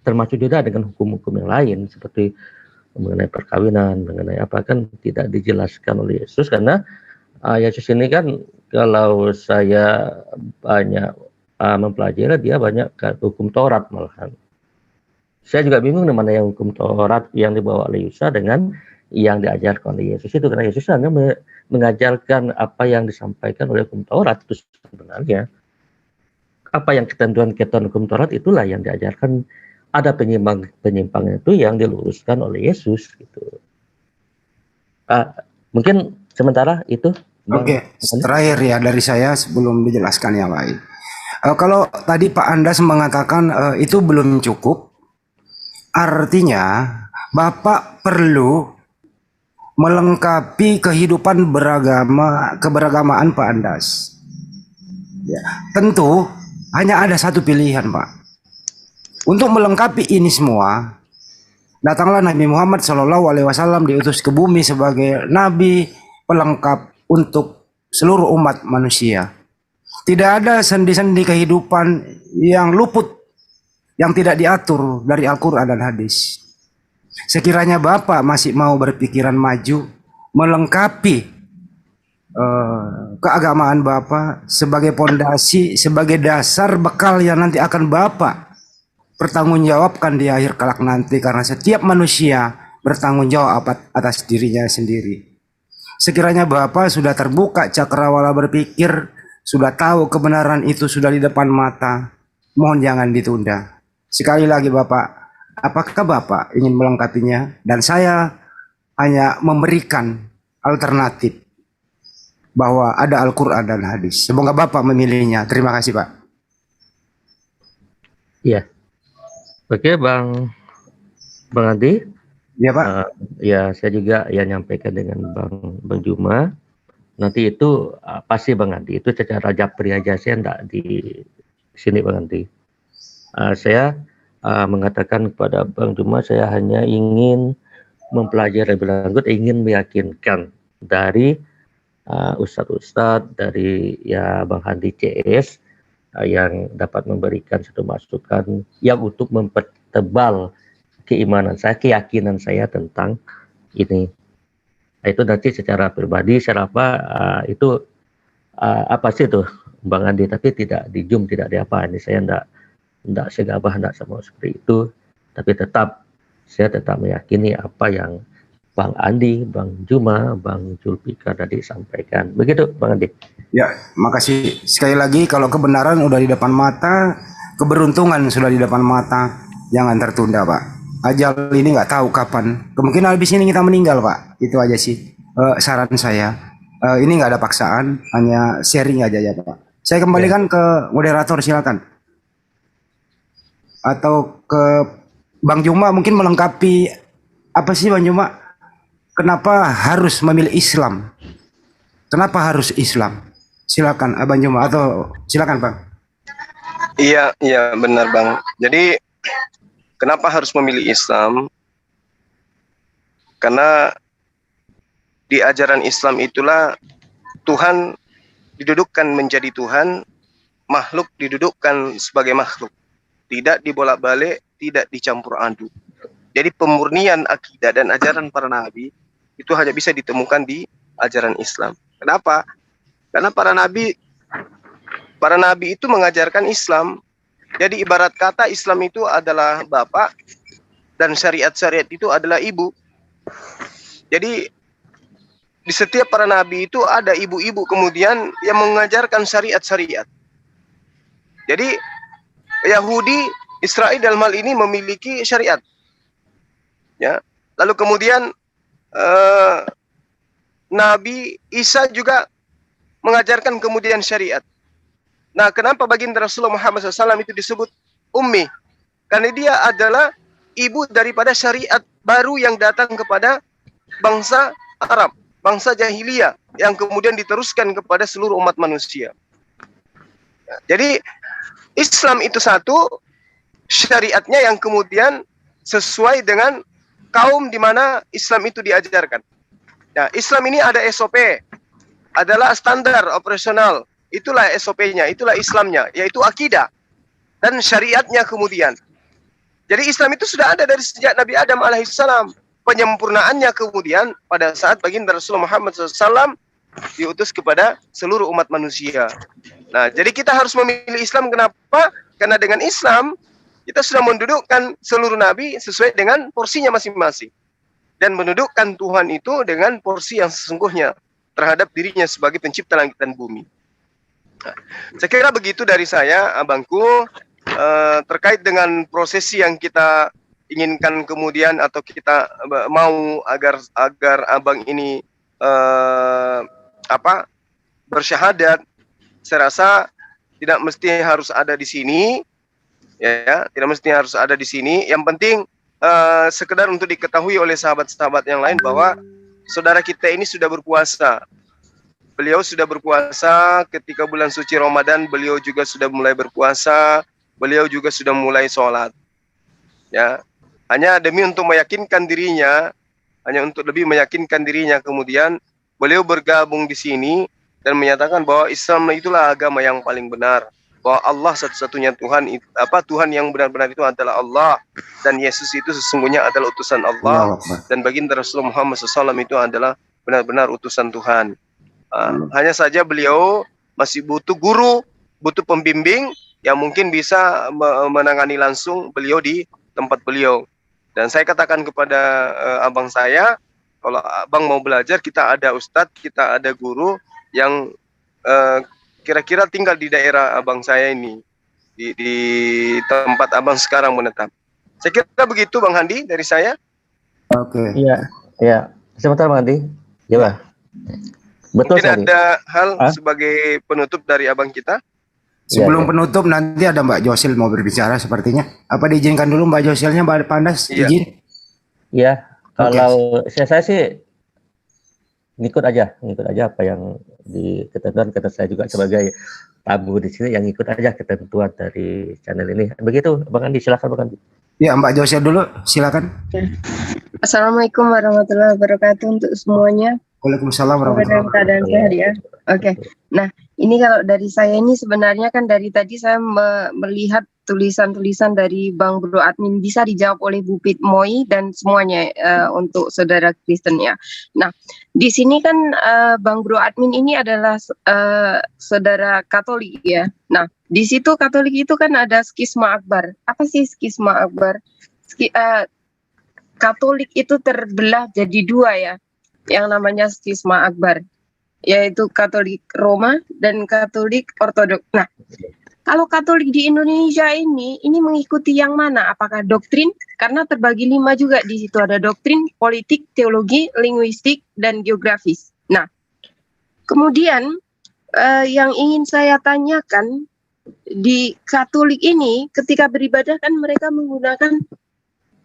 termasuk juga dengan hukum-hukum yang lain seperti mengenai perkawinan, mengenai apa kan tidak dijelaskan oleh Yesus karena Yesus ini kan kalau saya banyak mempelajari dia banyak hukum Taurat malahan. Saya juga bingung mana yang hukum Taurat yang dibawa oleh Yesus dengan yang diajarkan oleh Yesus itu karena Yesus hanya mengajarkan apa yang disampaikan oleh hukum Taurat itu sebenarnya. Apa yang ketentuan-ketentuan hukum Taurat itulah yang diajarkan, ada penyimpangan itu yang diluruskan oleh Yesus gitu. Mungkin sementara itu. Oke, terakhir ya dari saya sebelum dijelaskan yang lain. Kalau tadi Pak Andas mengatakan itu belum cukup, artinya Bapak perlu melengkapi kehidupan keberagamaan Pak Andas. Ya, tentu hanya ada satu pilihan Pak. Untuk melengkapi ini semua, datanglah Nabi Muhammad SAW diutus ke bumi sebagai Nabi pelengkap untuk seluruh umat manusia. Tidak ada sendi-sendi kehidupan yang luput, yang tidak diatur dari Al-Quran dan hadis. Sekiranya Bapak masih mau berpikiran maju, melengkapi keagamaan Bapak sebagai pondasi, sebagai dasar bekal yang nanti akan Bapak pertanggungjawabkan di akhir kelak nanti, karena setiap manusia bertanggung jawab atas dirinya sendiri. Sekiranya Bapak sudah terbuka cakrawala berpikir, sudah tahu kebenaran itu sudah di depan mata, mohon jangan ditunda. Sekali lagi Bapak, apakah Bapak ingin melengkapinya? Dan saya hanya memberikan alternatif bahwa ada Al-Quran dan hadis. Semoga Bapak memilihnya. Terima kasih Pak. Iya. Oke Bang Andi. Ya Pak. Ya saya juga ya nyampaikan dengan Bang Juma. Nanti itu pasti Bang Andi itu secara japri aja, saya enggak di sini Bang Andi. Saya mengatakan kepada Bang Juma saya hanya ingin mempelajari lebih lanjut, ingin meyakinkan dari ustadz-ustadz dari ya Bang Handi CS yang dapat memberikan satu masukan yang untuk mempertebal keimanan saya, keyakinan saya tentang ini. Nah, itu nanti secara pribadi, secara apa itu apa sih itu Bang Andi, tapi tidak di Zoom, tidak di apa. Ini saya enggak segabah, enggak sama seperti itu. Tapi saya tetap meyakini apa yang Bang Andi, Bang Juma, Bang Julfikar tadi sampaikan. Begitu Bang Andi. Ya, makasih. Sekali lagi, kalau kebenaran udah di depan mata, keberuntungan sudah di depan mata, jangan tertunda Pak. Ajal ini nggak tahu kapan. Kemungkinan habis ini kita meninggal Pak. Itu aja sih saran saya. Ini nggak ada paksaan, hanya sharing aja ya Pak. Saya kembalikan ke moderator, silakan. Atau ke Bang Juma mungkin melengkapi apa sih Bang Juma? Kenapa harus memilih Islam? Kenapa harus Islam? Silakan Abang Juma atau silakan Bang. Iya, iya benar Bang. Jadi kenapa harus memilih Islam? Karena di ajaran Islam itulah Tuhan didudukkan menjadi Tuhan, makhluk didudukkan sebagai makhluk. Tidak dibolak-balik, tidak dicampur aduk. Jadi pemurnian akidah dan ajaran para nabi itu hanya bisa ditemukan di ajaran Islam. Kenapa? Karena para nabi itu mengajarkan Islam. Jadi ibarat kata Islam itu adalah bapak dan syariat-syariat itu adalah ibu. Jadi di setiap para nabi itu ada ibu-ibu kemudian yang mengajarkan syariat-syariat. Jadi Yahudi, Israel dalam hal ini memiliki syariat. Ya. Lalu kemudian Nabi Isa juga mengajarkan kemudian syariat. Nah, kenapa baginda Rasulullah Muhammad SAW itu disebut ummi? Karena dia adalah ibu daripada syariat baru yang datang kepada bangsa Arab, bangsa jahiliyah yang kemudian diteruskan kepada seluruh umat manusia. Jadi Islam itu satu, syariatnya yang kemudian sesuai dengan kaum di mana Islam itu diajarkan. Nah, Islam ini ada SOP, adalah standar operasional. Itulah SOP-nya, itulah Islamnya, yaitu akidah dan syariatnya kemudian. Jadi Islam itu sudah ada dari sejak Nabi Adam alaihissalam. Penyempurnaannya kemudian pada saat baginda Rasulullah Muhammad SAW diutus kepada seluruh umat manusia. Nah, jadi kita harus memilih Islam. Kenapa? Karena dengan Islam kita sudah mendudukkan seluruh nabi sesuai dengan porsinya masing-masing dan mendudukkan Tuhan itu dengan porsi yang sesungguhnya terhadap dirinya sebagai pencipta langit dan bumi. Nah, saya kira begitu dari saya, abangku, terkait dengan prosesi yang kita inginkan kemudian atau kita mau agar abang ini bersyahadat. Saya rasa tidak mesti harus ada di sini, ya, tidak mesti harus ada di sini. Yang penting sekedar untuk diketahui oleh sahabat-sahabat yang lain bahwa saudara kita ini sudah berpuasa. Beliau sudah berpuasa ketika bulan suci Ramadan. Beliau juga sudah mulai berpuasa. Beliau juga sudah mulai sholat. Ya, hanya demi untuk meyakinkan dirinya, kemudian beliau bergabung di sini dan menyatakan bahwa Islam itulah agama yang paling benar, bahwa Allah satu-satunya Tuhan, Tuhan yang benar-benar itu adalah Allah, dan Yesus itu sesungguhnya adalah utusan Allah, dan baginda Rasulullah Muhammad SAW itu adalah benar-benar utusan Tuhan. Hanya saja beliau masih butuh guru, butuh pembimbing yang mungkin bisa menangani langsung beliau di tempat beliau. Dan saya katakan kepada abang saya, kalau abang mau belajar, kita ada ustadz, kita ada guru yang kira-kira tinggal di daerah abang saya ini, di tempat abang sekarang menetap. Saya kira begitu Bang Handi dari saya. Oke. Iya. Sebentar Bang Handi. Ya, Bang. Betul Mungkin sekali. ada hal sebagai penutup dari abang kita. Sebelum penutup nanti ada Mbak Josil mau berbicara sepertinya. Apa diizinkan dulu Mbak Josilnya, Mbak Pandas? Izin? Iya. Kalau saya sih ngikut aja apa yang diketentuan. Kata saya juga sebagai tamu di sini yang ikut aja ketentuan dari channel ini. Begitu Bang Andi, silakan Bang Andi. Ya, Mbak Josil dulu, silakan. Assalamualaikum warahmatullahi wabarakatuh untuk semuanya. Waalaikumsalam warahmatullahi Dalam keadaan sehat ya. Oke. Nah, ini kalau dari saya ini sebenarnya kan dari tadi saya melihat tulisan-tulisan dari Bang Bro Admin, bisa dijawab oleh Bu Pitmoy dan semuanya untuk saudara Kristen ya. Nah, di sini kan Bang Bro Admin ini adalah saudara Katolik ya. Nah, di situ Katolik itu kan ada skisma akbar. Apa sih skisma akbar? Katolik itu terbelah jadi dua ya, yang namanya skisma akbar, yaitu Katolik Roma dan Katolik Ortodoks. Nah, kalau Katolik di Indonesia ini mengikuti yang mana? Apakah doktrin? Karena terbagi 5 juga di situ, ada doktrin, politik, teologi, linguistik, dan geografis. Nah, kemudian yang ingin saya tanyakan, di Katolik ini ketika beribadah kan mereka menggunakan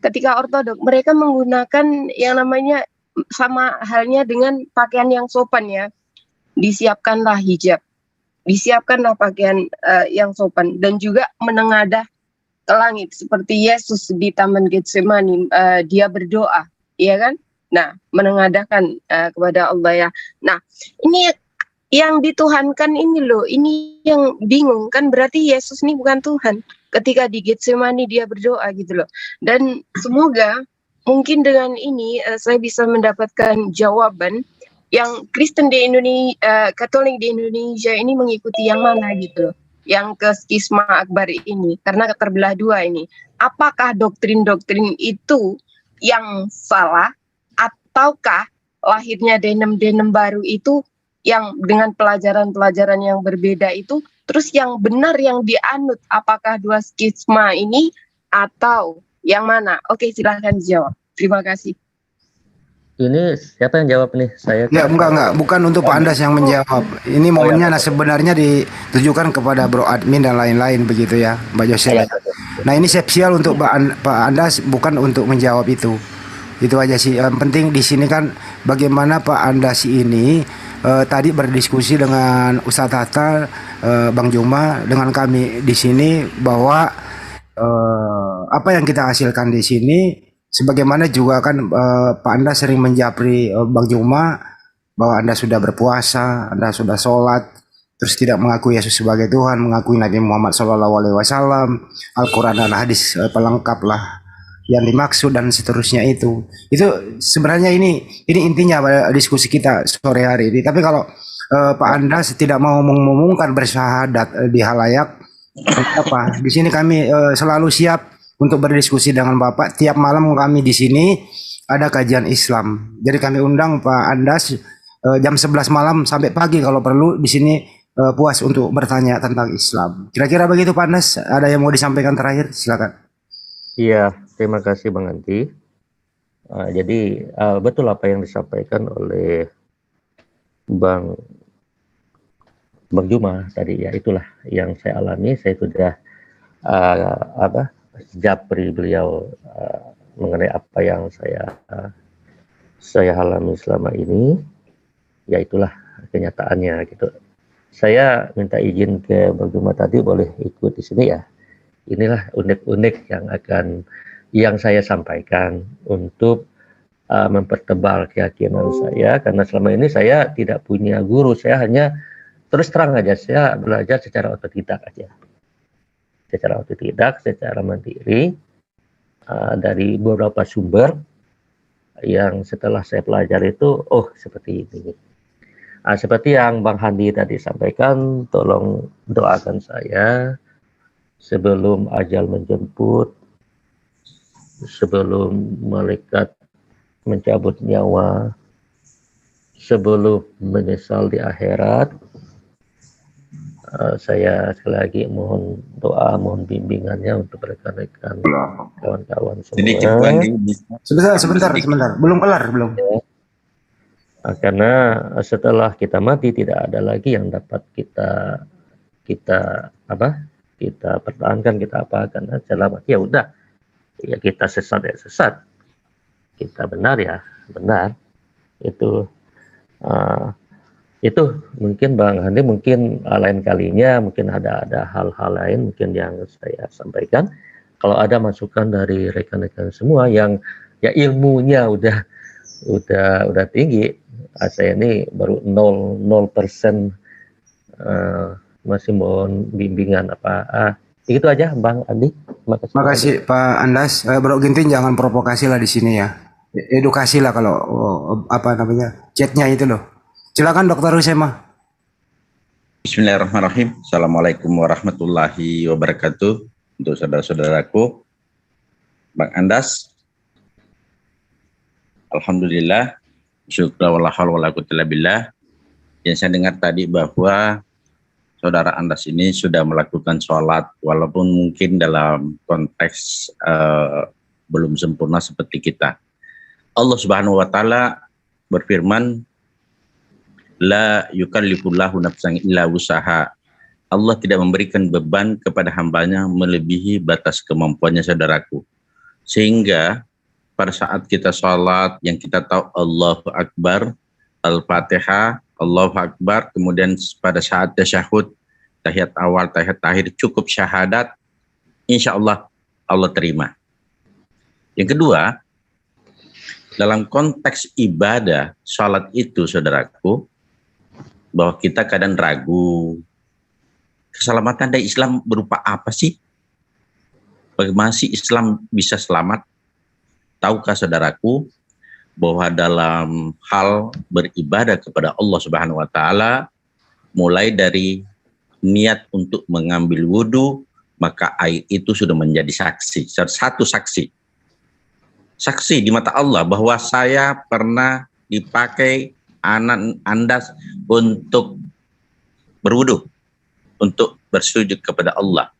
ketika ortodok mereka menggunakan yang namanya sama halnya dengan pakaian yang sopan ya. Disiapkanlah hijab, disiapkanlah pakaian yang sopan, dan juga menengadah ke langit seperti Yesus di Taman Getsemani, dia berdoa, ya kan? Nah, menengadahkan kepada Allah ya. Nah, ini yang dituhankan ini loh, ini yang bingung kan, berarti Yesus ini bukan Tuhan. Ketika di Getsemani dia berdoa gitu loh. Dan semoga mungkin dengan ini saya bisa mendapatkan jawaban yang Kristen di Indonesia, Katolik di Indonesia ini mengikuti yang mana gitu loh. Yang ke skisma akbar ini, karena terbelah dua ini. Apakah doktrin-doktrin itu yang salah, ataukah lahirnya denem-denem baru itu yang dengan pelajaran-pelajaran yang berbeda itu, terus yang benar yang dianut, apakah dua skisma ini atau yang mana? Oke, silahkan dijawab. Terima kasih. Ini siapa yang jawab nih? Saya Ya, enggak, bukan untuk Pak Andas yang menjawab. Ini momennya sebenarnya ditujukan kepada Bro Admin dan lain-lain begitu ya, Mbak Jose. Nah, ini spesial untuk Pak Andas, bukan untuk menjawab itu. Itu aja sih. Yang penting di sini kan bagaimana Pak Andas ini tadi berdiskusi dengan Ustadz Hatta, Bang Juma, dengan kami di sini bahwa apa yang kita hasilkan di sini, sebagaimana juga kan Pak Anda sering menjapri Bang Juma bahwa Anda sudah berpuasa, Anda sudah sholat, terus tidak mengakui Yesus sebagai Tuhan, mengakui Nabi Muhammad SAW, Al-Quran dan hadis pelengkap lah yang dimaksud dan seterusnya itu sebenarnya ini intinya pada diskusi kita sore hari ini. Tapi kalau Pak Anda tidak mau mengumumkan bersyahadat di halayak, apa di sini kami selalu siap untuk berdiskusi dengan Bapak. Tiap malam kami di sini ada kajian Islam. Jadi kami undang Pak Andas jam 11 malam sampai pagi kalau perlu di sini puas untuk bertanya tentang Islam. Kira-kira begitu Pak Andas. Ada yang mau disampaikan terakhir? Silakan. Iya, terima kasih Bang Anti. Jadi betul apa yang disampaikan oleh Bang Juma tadi ya, itulah yang saya alami. Saya sudah japri beliau mengenai apa yang saya alami selama ini, ya itulah kenyataannya gitu. Saya minta izin ke Bang Juma tadi, boleh ikut di sini ya. Inilah unik-unik yang saya sampaikan untuk mempertebal keyakinan saya, karena selama ini saya tidak punya guru. Saya hanya terus terang aja, saya belajar secara otodidak aja. Secara otodidak, secara mandiri, dari beberapa sumber yang setelah saya pelajari itu, seperti ini. Seperti yang Bang Handi tadi sampaikan, tolong doakan saya sebelum ajal menjemput, sebelum malaikat mencabut nyawa, sebelum menyesal di akhirat. Saya sekali lagi mohon doa, mohon bimbingannya untuk rekan-rekan, kawan-kawan semua. Sebentar. Belum kelar. Ya. Karena setelah kita mati tidak ada lagi yang dapat kita pertahankan, kita apakan. Setelah mati ya udah, ya kita sesat ya sesat, kita benar ya benar. Itu mungkin Bang Handi, mungkin lain kalinya mungkin ada hal-hal lain mungkin yang saya sampaikan. Kalau ada masukan dari rekan-rekan semua yang ya ilmunya udah tinggi, saya ini baru 0% masih mohon bimbingan apa. Itu aja Bang Andi. Makasih Pak Andas. Bro Ginting jangan provokasi lah di sini ya. Edukasi lah kalau chatnya itu loh. Silakan Dokter Husema. Bismillahirrahmanirrahim. Assalamualaikum warahmatullahi wabarakatuh. Untuk saudara-saudaraku, Bang Andas, alhamdulillah, syukur wala haula wala quwwata illa billah. Yang saya dengar tadi bahwa saudara Andas ini sudah melakukan sholat, walaupun mungkin dalam konteks belum sempurna seperti kita. Allah Subhanahu wa taala berfirman, la yukallifullahu nafsan illa wusaha. Allah tidak memberikan beban kepada hambanya melebihi batas kemampuannya, saudaraku. Sehingga pada saat kita sholat yang kita tahu Allahu Akbar, Al-Fatihah, Allahu Akbar, kemudian pada saat tasyahud, tahiyat awal, tahiyat akhir cukup syahadat, insya Allah Allah terima. Yang kedua, dalam konteks ibadah sholat itu, saudaraku, bahwa kita kadang ragu, keselamatan dari Islam berupa apa sih? Bagaimana sih Islam bisa selamat? Tahukah saudaraku bahwa dalam hal beribadah kepada Allah Subhanahu wa taala, mulai dari niat untuk mengambil wudhu, maka air itu sudah menjadi saksi, satu saksi. Saksi di mata Allah bahwa saya pernah dipakai andas untuk berwudhu, untuk bersujud kepada Allah.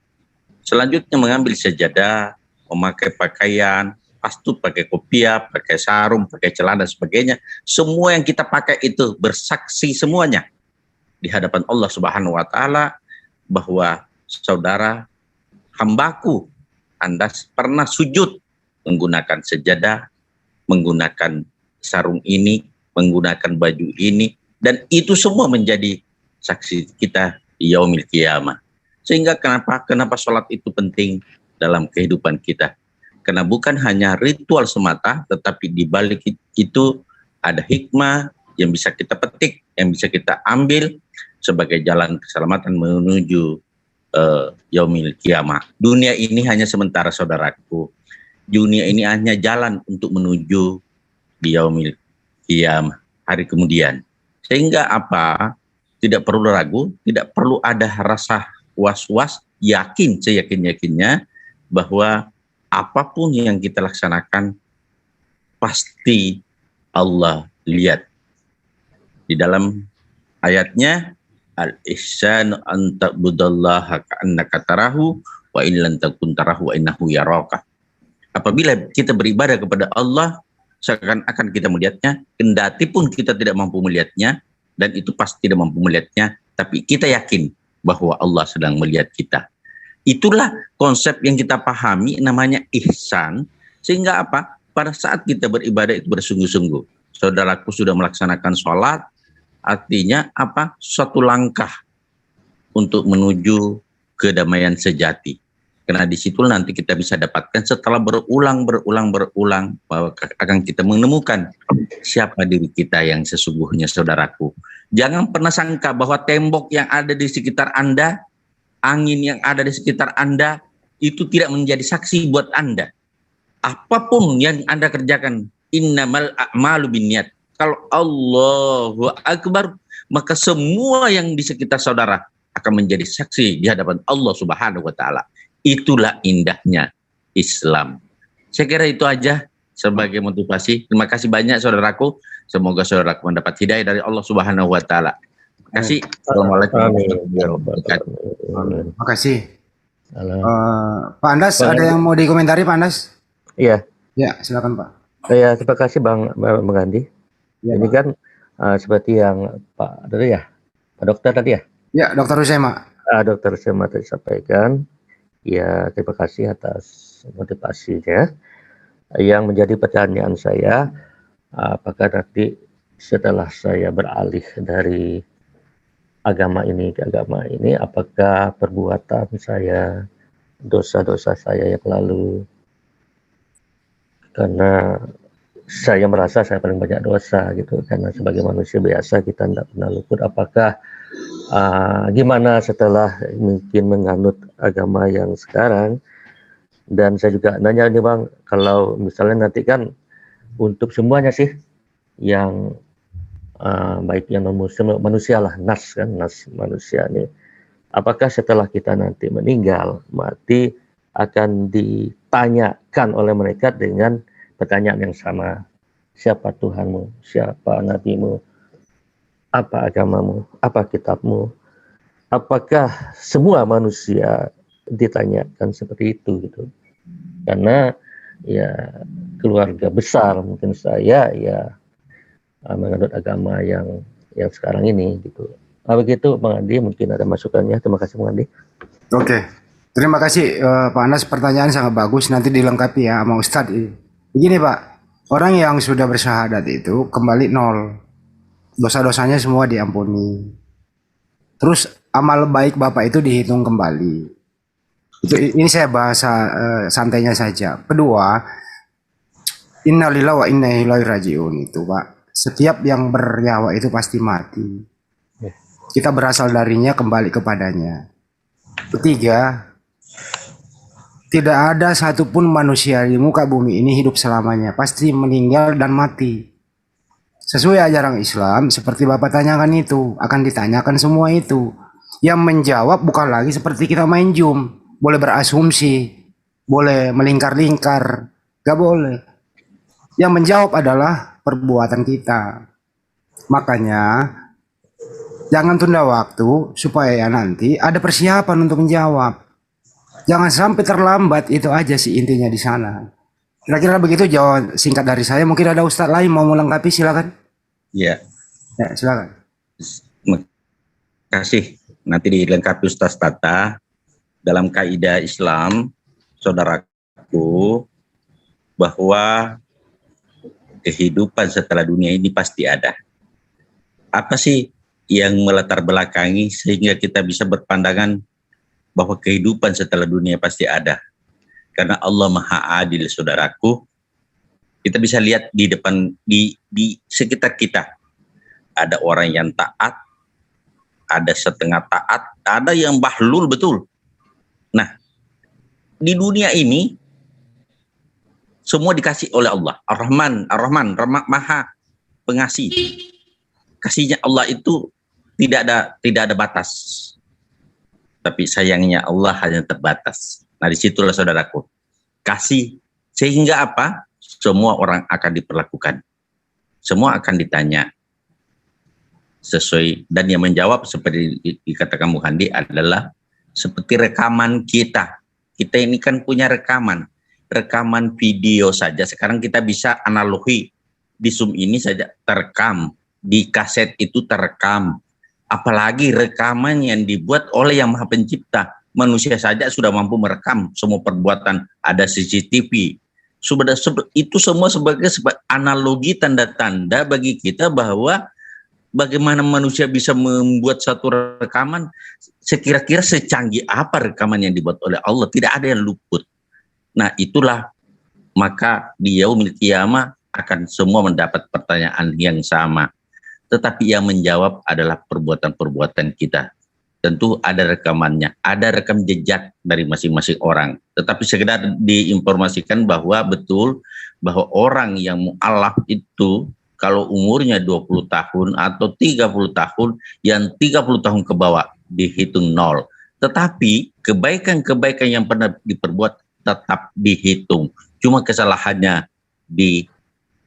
Selanjutnya mengambil sajadah, memakai pakaian, pastu pakai kopiah, pakai sarung, pakai celana dan sebagainya. Semua yang kita pakai itu bersaksi semuanya di hadapan Allah Subhanahu wa taala bahwa saudara hambaku Anda pernah sujud menggunakan sejadah, menggunakan sarung ini, menggunakan baju ini, dan itu semua menjadi saksi kita di yaumil qiyamah. Sehingga kenapa sholat itu penting dalam kehidupan kita? Karena bukan hanya ritual semata, tetapi di balik itu ada hikmah yang bisa kita petik, yang bisa kita ambil sebagai jalan keselamatan menuju yaumil qiyamah. Dunia ini hanya sementara, saudaraku. Dunia ini hanya jalan untuk menuju di yaumil qiyamah, hari kemudian. Sehingga apa? Tidak perlu ragu, tidak perlu ada rasa was-was, yakin seyakin-yakinnya bahwa apapun yang kita laksanakan pasti Allah lihat. Di dalam ayatnya, al-ihsanu an ta'budallaha ka'annaka tarahu wa in lam takun tarahu wa innahu yaraka. Apabila kita beribadah kepada Allah, seakan-akan kita melihatnya, kendati pun kita tidak mampu melihatnya, dan itu pasti tidak mampu melihatnya, tapi kita yakin bahwa Allah sedang melihat kita. Itulah konsep yang kita pahami namanya ihsan, sehingga apa? Pada saat kita beribadah itu bersungguh-sungguh. Saudaraku sudah melaksanakan sholat, artinya apa? Suatu langkah untuk menuju kedamaian sejati. Karena di situ nanti kita bisa dapatkan setelah berulang bahwa akan kita menemukan siapa diri kita yang sesungguhnya, saudaraku. Jangan pernah sangka bahwa tembok yang ada di sekitar Anda, angin yang ada di sekitar Anda, itu tidak menjadi saksi buat Anda. Apapun yang Anda kerjakan, innamal a'malu binniyat. Kalau Allahu Akbar, maka semua yang di sekitar saudara akan menjadi saksi di hadapan Allah Subhanahu wa taala. Itulah indahnya Islam. Saya kira itu aja sebagai motivasi. Terima kasih banyak saudaraku. Semoga saudaraku mendapat hidayah dari Allah Subhanahu wa taala. Terima kasih. Assalamualaikum warahmatullahi wabarakatuh. Terima kasih. Pak Andas, ada yang mau dikomentari, Pak Andas? Iya. Ya, silakan Pak. Ya, terima kasih Bang Andi. Ya, ini Pak. kan seperti yang Pak Dokter tadi ya? Ya, Dokter Husaima. Dokter Husaima tadi sampaikan. Ya, terima kasih atas motivasinya. Yang menjadi pertanyaan saya, apakah nanti setelah saya beralih dari agama ini ke agama ini, apakah perbuatan saya, dosa-dosa saya yang lalu, karena saya merasa saya paling banyak dosa gitu, karena sebagai manusia biasa kita tidak pernah luput. Apakah gimana setelah mungkin menganut agama yang sekarang? Dan saya juga nanya nih Bang, kalau misalnya nanti kan untuk semuanya sih yang baik yang manusia lah, nas manusia nih, apakah setelah kita nanti meninggal, mati, akan ditanyakan oleh mereka dengan pertanyaan yang sama, siapa Tuhanmu, siapa nabimu, apa agamamu, apa kitabmu? Apakah semua manusia ditanyakan seperti itu gitu? Karena ya keluarga besar mungkin saya ya menganut agama yang sekarang ini gitu. Begitu Bang Andi, mungkin ada masukannya. Terima kasih Bang Andi. Oke. Terima kasih Pak Anas, pertanyaan sangat bagus, nanti dilengkapi ya sama Ustadz. Begini Pak, orang yang sudah bersyahadat itu kembali nol, dosa-dosanya semua diampuni. Terus amal baik Bapak itu dihitung kembali. Ini saya bahasa santainya saja. Kedua, innalillahi wa inna ilaihi rajiun itu Pak. Setiap yang bernyawa itu pasti mati. Kita berasal darinya, kembali kepadanya. Ketiga, tidak ada satupun manusia di muka bumi ini hidup selamanya. Pasti meninggal dan mati. Sesuai ajaran Islam, seperti Bapak tanyakan itu, akan ditanyakan semua itu. Yang menjawab bukan lagi seperti kita main jum. Boleh berasumsi, boleh melingkar-lingkar. Gak boleh. Yang menjawab adalah perbuatan kita. Makanya, jangan tunda waktu supaya nanti ada persiapan untuk menjawab. Jangan sampai terlambat, itu aja sih intinya di sana. Kira-kira begitu jawaban singkat dari saya. Mungkin ada Ustadz lain mau melengkapi, silakan. Ya, Ya, silakan. terima kasih. Nanti dilengkapi Ustaz Tata. Dalam kaidah Islam, saudaraku, bahwa kehidupan setelah dunia ini pasti ada. Apa sih yang melatar belakangi sehingga kita bisa berpandangan bahwa kehidupan setelah dunia pasti ada? Karena Allah Maha Adil, saudaraku. Kita bisa lihat di depan, di sekitar kita. Ada orang yang taat, ada setengah taat, ada yang bahlul betul. Nah, di dunia ini semua dikasih oleh Allah. Ar-Rahman, Ar-Rahman, Maha Pengasih. Kasihnya Allah itu tidak ada batas. Tapi sayangnya Allah hanya terbatas. Nah, disitulah saudaraku. Kasih sehingga apa? Semua orang akan diperlakukan. Semua akan ditanya. Sesuai, dan yang menjawab seperti dikatakan Bu Handi adalah seperti rekaman kita. Kita ini kan punya rekaman video saja. Sekarang kita bisa analogi, di Zoom ini saja terekam, di kaset itu terekam. Apalagi rekaman yang dibuat oleh Yang Maha Pencipta. Manusia saja sudah mampu merekam semua perbuatan, ada CCTV. Itu semua sebagai analogi, tanda-tanda bagi kita bahwa bagaimana manusia bisa membuat satu rekaman, sekira-kira secanggih apa rekaman yang dibuat oleh Allah, tidak ada yang luput. Nah, itulah, maka di yaumil qiyamah akan semua mendapat pertanyaan yang sama. Tetapi yang menjawab adalah perbuatan-perbuatan kita. Tentu ada rekamannya, ada rekam jejak dari masing-masing orang. Tetapi sekedar diinformasikan bahwa betul, bahwa orang yang mu'alaf itu, kalau umurnya 20 tahun atau 30 tahun, yang 30 tahun ke bawah dihitung nol. Tetapi kebaikan-kebaikan yang pernah diperbuat tetap dihitung. Cuma kesalahannya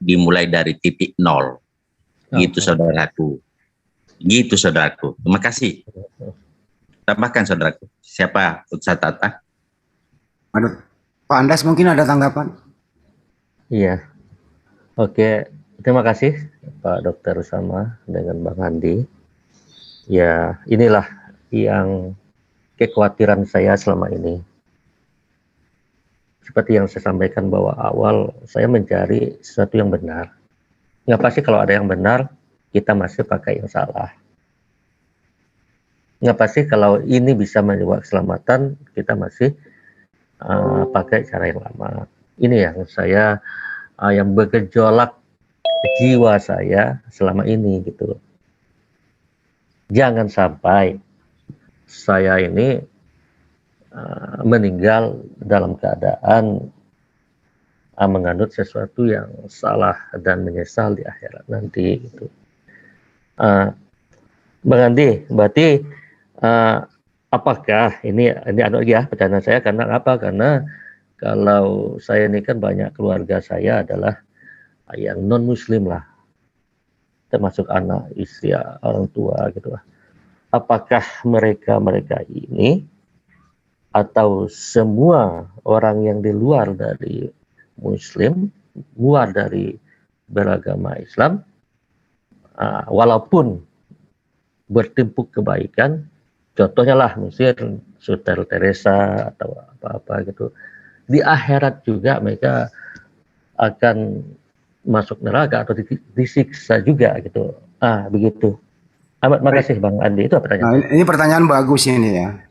dimulai dari titik nol. Gitu saudaraku. Gitu saudaraku. Terima kasih. Tambahkan saudaraku. Siapa Ustaz Tata? Pak Andas mungkin ada tanggapan? Iya. Oke. Terima kasih Pak Dr. Usama dengan Bang Andi. Ya, inilah yang kekhawatiran saya selama ini. Seperti yang saya sampaikan bahwa awal saya mencari sesuatu yang benar. Nggak pasti kalau ada yang benar, kita masih pakai yang salah. Nggak pasti kalau ini bisa membawa keselamatan, kita masih pakai cara yang lama. Ini yang saya yang bergejolak jiwa saya selama ini gitu. Jangan sampai saya ini meninggal dalam keadaan menganut sesuatu yang salah dan menyesal di akhirat nanti gitu. Bang Andi, berarti apakah ini ya pertanyaan saya, karena apa? Karena kalau saya ini kan banyak keluarga saya adalah yang non muslim lah, termasuk anak, istri, orang tua gitu lah. Apakah mereka ini atau semua orang yang di luar dari muslim, luar dari beragama Islam, walaupun bertimpuk kebaikan, contohnya lah Mesir, Suster Teresa atau apa-apa gitu. Di akhirat juga mereka akan masuk neraka atau disiksa juga gitu. Begitu. Amat makasih Bang Andi, itu pertanyaan. Nah, ini pertanyaan bagus ini ya.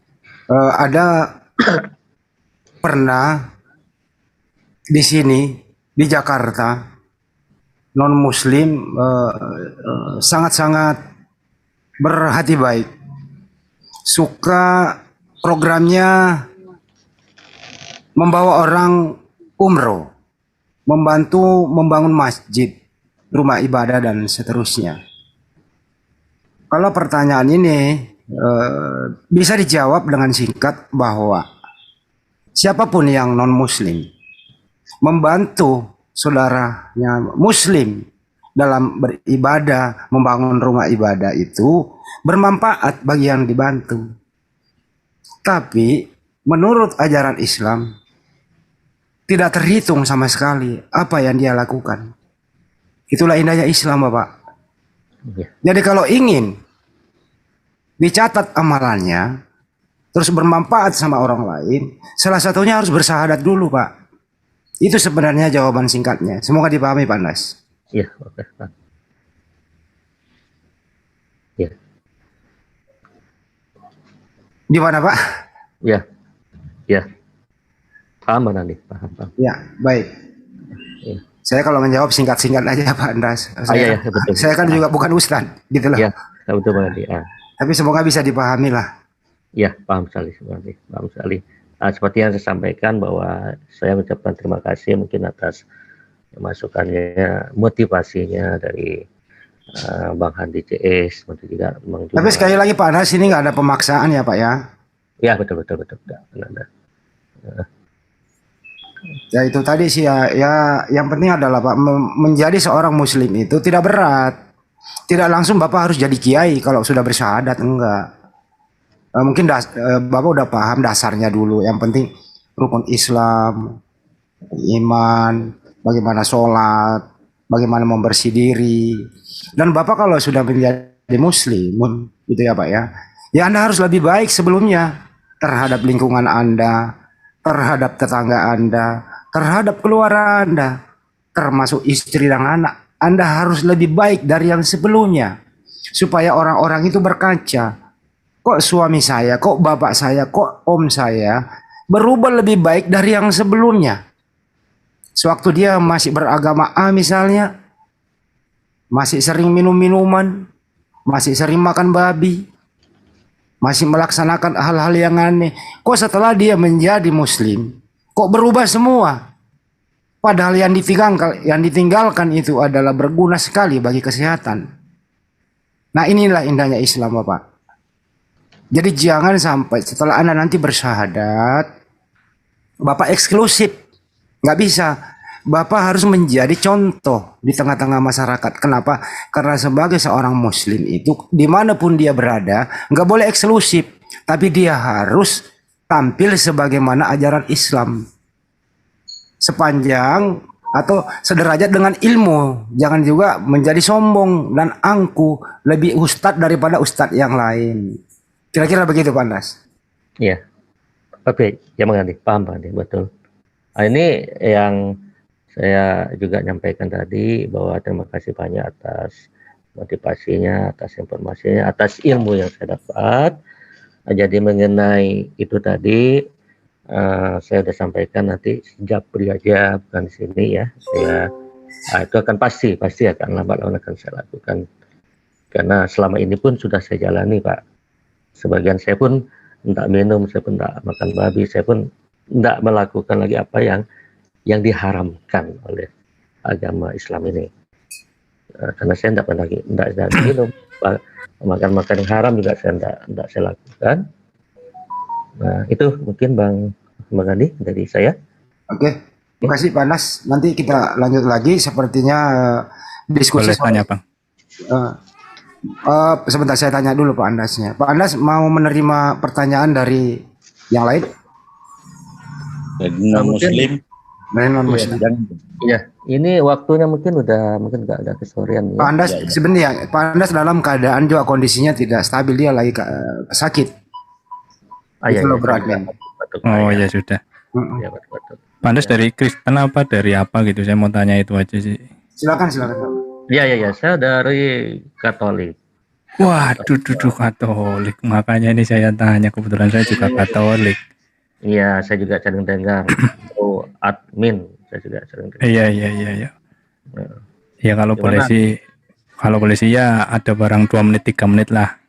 Ada pernah di sini di Jakarta non Muslim sangat-sangat berhati baik, suka programnya membawa orang umroh, membantu membangun masjid, rumah ibadah dan seterusnya. Kalau pertanyaan ini bisa dijawab dengan singkat bahwa siapapun yang non Muslim membantu saudaranya Muslim dalam beribadah, membangun rumah ibadah itu bermanfaat bagi yang dibantu. Tapi menurut ajaran Islam tidak terhitung sama sekali apa yang dia lakukan. Itulah indahnya Islam, Bapak. Jadi kalau ingin dicatat amalannya terus bermanfaat sama orang lain, salah satunya harus bersahadat dulu, Pak. Itu sebenarnya jawaban singkatnya. Semoga dipahami, Pak Andas. Iya, oke, Pak. Ya. Di mana, Pak? Ya. Paham nanti, paham. Ya, baik. Ya. Saya kalau menjawab singkat-singkat aja, Pak Andas. Betul. Saya kan juga bukan ustadz, gitu loh. Ya, betul Bang Andi. Tapi semoga bisa dipahami lah. Ya, paham sekali. Seperti yang saya sampaikan bahwa saya mengucapkan terima kasih mungkin atas masukannya, motivasinya dari Bang Handi CS, juga Bang Juma. Tapi sekali lagi Pak Andas, ini nggak ada pemaksaan ya Pak ya? Ya, betul. Ya itu tadi sih ya yang penting adalah Pak, menjadi seorang Muslim itu tidak berat. Tidak langsung Bapak harus jadi kiai kalau sudah bersyahadat, enggak. Mungkin Bapak udah paham dasarnya dulu. Yang penting rukun Islam, iman, bagaimana sholat, bagaimana membersih diri. Dan Bapak kalau sudah menjadi Muslim, gitu ya Pak ya, ya Anda harus lebih baik sebelumnya terhadap lingkungan Anda, terhadap tetangga Anda, terhadap keluarga Anda, termasuk istri dan anak. Anda harus lebih baik dari yang sebelumnya, supaya orang-orang itu berkaca. Kok suami saya, kok bapak saya, kok om saya berubah lebih baik dari yang sebelumnya. Sewaktu dia masih beragama A misalnya, masih sering minum minuman, masih sering makan babi, masih melaksanakan hal-hal yang aneh. Kok setelah dia menjadi Muslim, kok berubah semua? Padahal yang ditinggalkan itu adalah berguna sekali bagi kesehatan. Nah inilah indahnya Islam Bapak. Jadi jangan sampai setelah Anda nanti bersyahadat, Bapak eksklusif. Nggak bisa. Bapak harus menjadi contoh di tengah-tengah masyarakat. Kenapa? Karena sebagai seorang Muslim itu, dimanapun dia berada, nggak boleh eksklusif. Tapi dia harus tampil sebagaimana ajaran Islam. Sepanjang atau sederajat dengan ilmu. Jangan juga menjadi sombong dan angkuh, lebih ustadz daripada ustadz yang lain. Kira-kira begitu Pak Andas. Iya. Oke, ya Bang Andi, paham Bang Andi, betul. Ini yang saya juga nyampaikan tadi, bahwa terima kasih banyak atas motivasinya, atas informasinya, atas ilmu yang saya dapat. Jadi mengenai itu tadi, saya sudah sampaikan nanti Japri aja, bukan di sini ya. Saya itu akan pasti akan lambat laun akan saya lakukan. Karena selama ini pun sudah saya jalani Pak. Sebagian saya pun tidak minum, saya pun tidak makan babi, saya pun tidak melakukan lagi apa yang diharamkan oleh agama Islam ini. Karena saya tidak pernah minum, makan yang haram juga saya tidak saya lakukan. Nah itu mungkin Bang Andi dari saya. Oke, terima kasih Pak Andas. Nanti kita lanjut lagi. Sepertinya diskusi. Boleh tanya Bang. Sebentar saya tanya dulu Pak Andasnya. Pak Andas mau menerima pertanyaan dari yang lain? Dari non-Muslim. Dari non-Muslim. Iya, ini waktunya mungkin nggak ada kesorean. Pak Andas sebenarnya Pak Andas dalam keadaan juga kondisinya tidak stabil, dia lagi sakit. Itu loh, saya Bro juga Admin. batuk. Oh Ya, ya sudah. Mm-mm. ya batuk. Pak Andas dari Kristen apa dari apa gitu? Saya mau tanya itu aja sih. Silakan, silakan. Ya, saya dari Katolik. Waduh, duduk Katolik. Makanya ini saya tanya, kebetulan saya juga Katolik. Iya, saya juga sering dengar. Oh, admin, saya juga sering dengar. Iya. Ya kalau boleh sih ya ada barang 2 menit 3 menit lah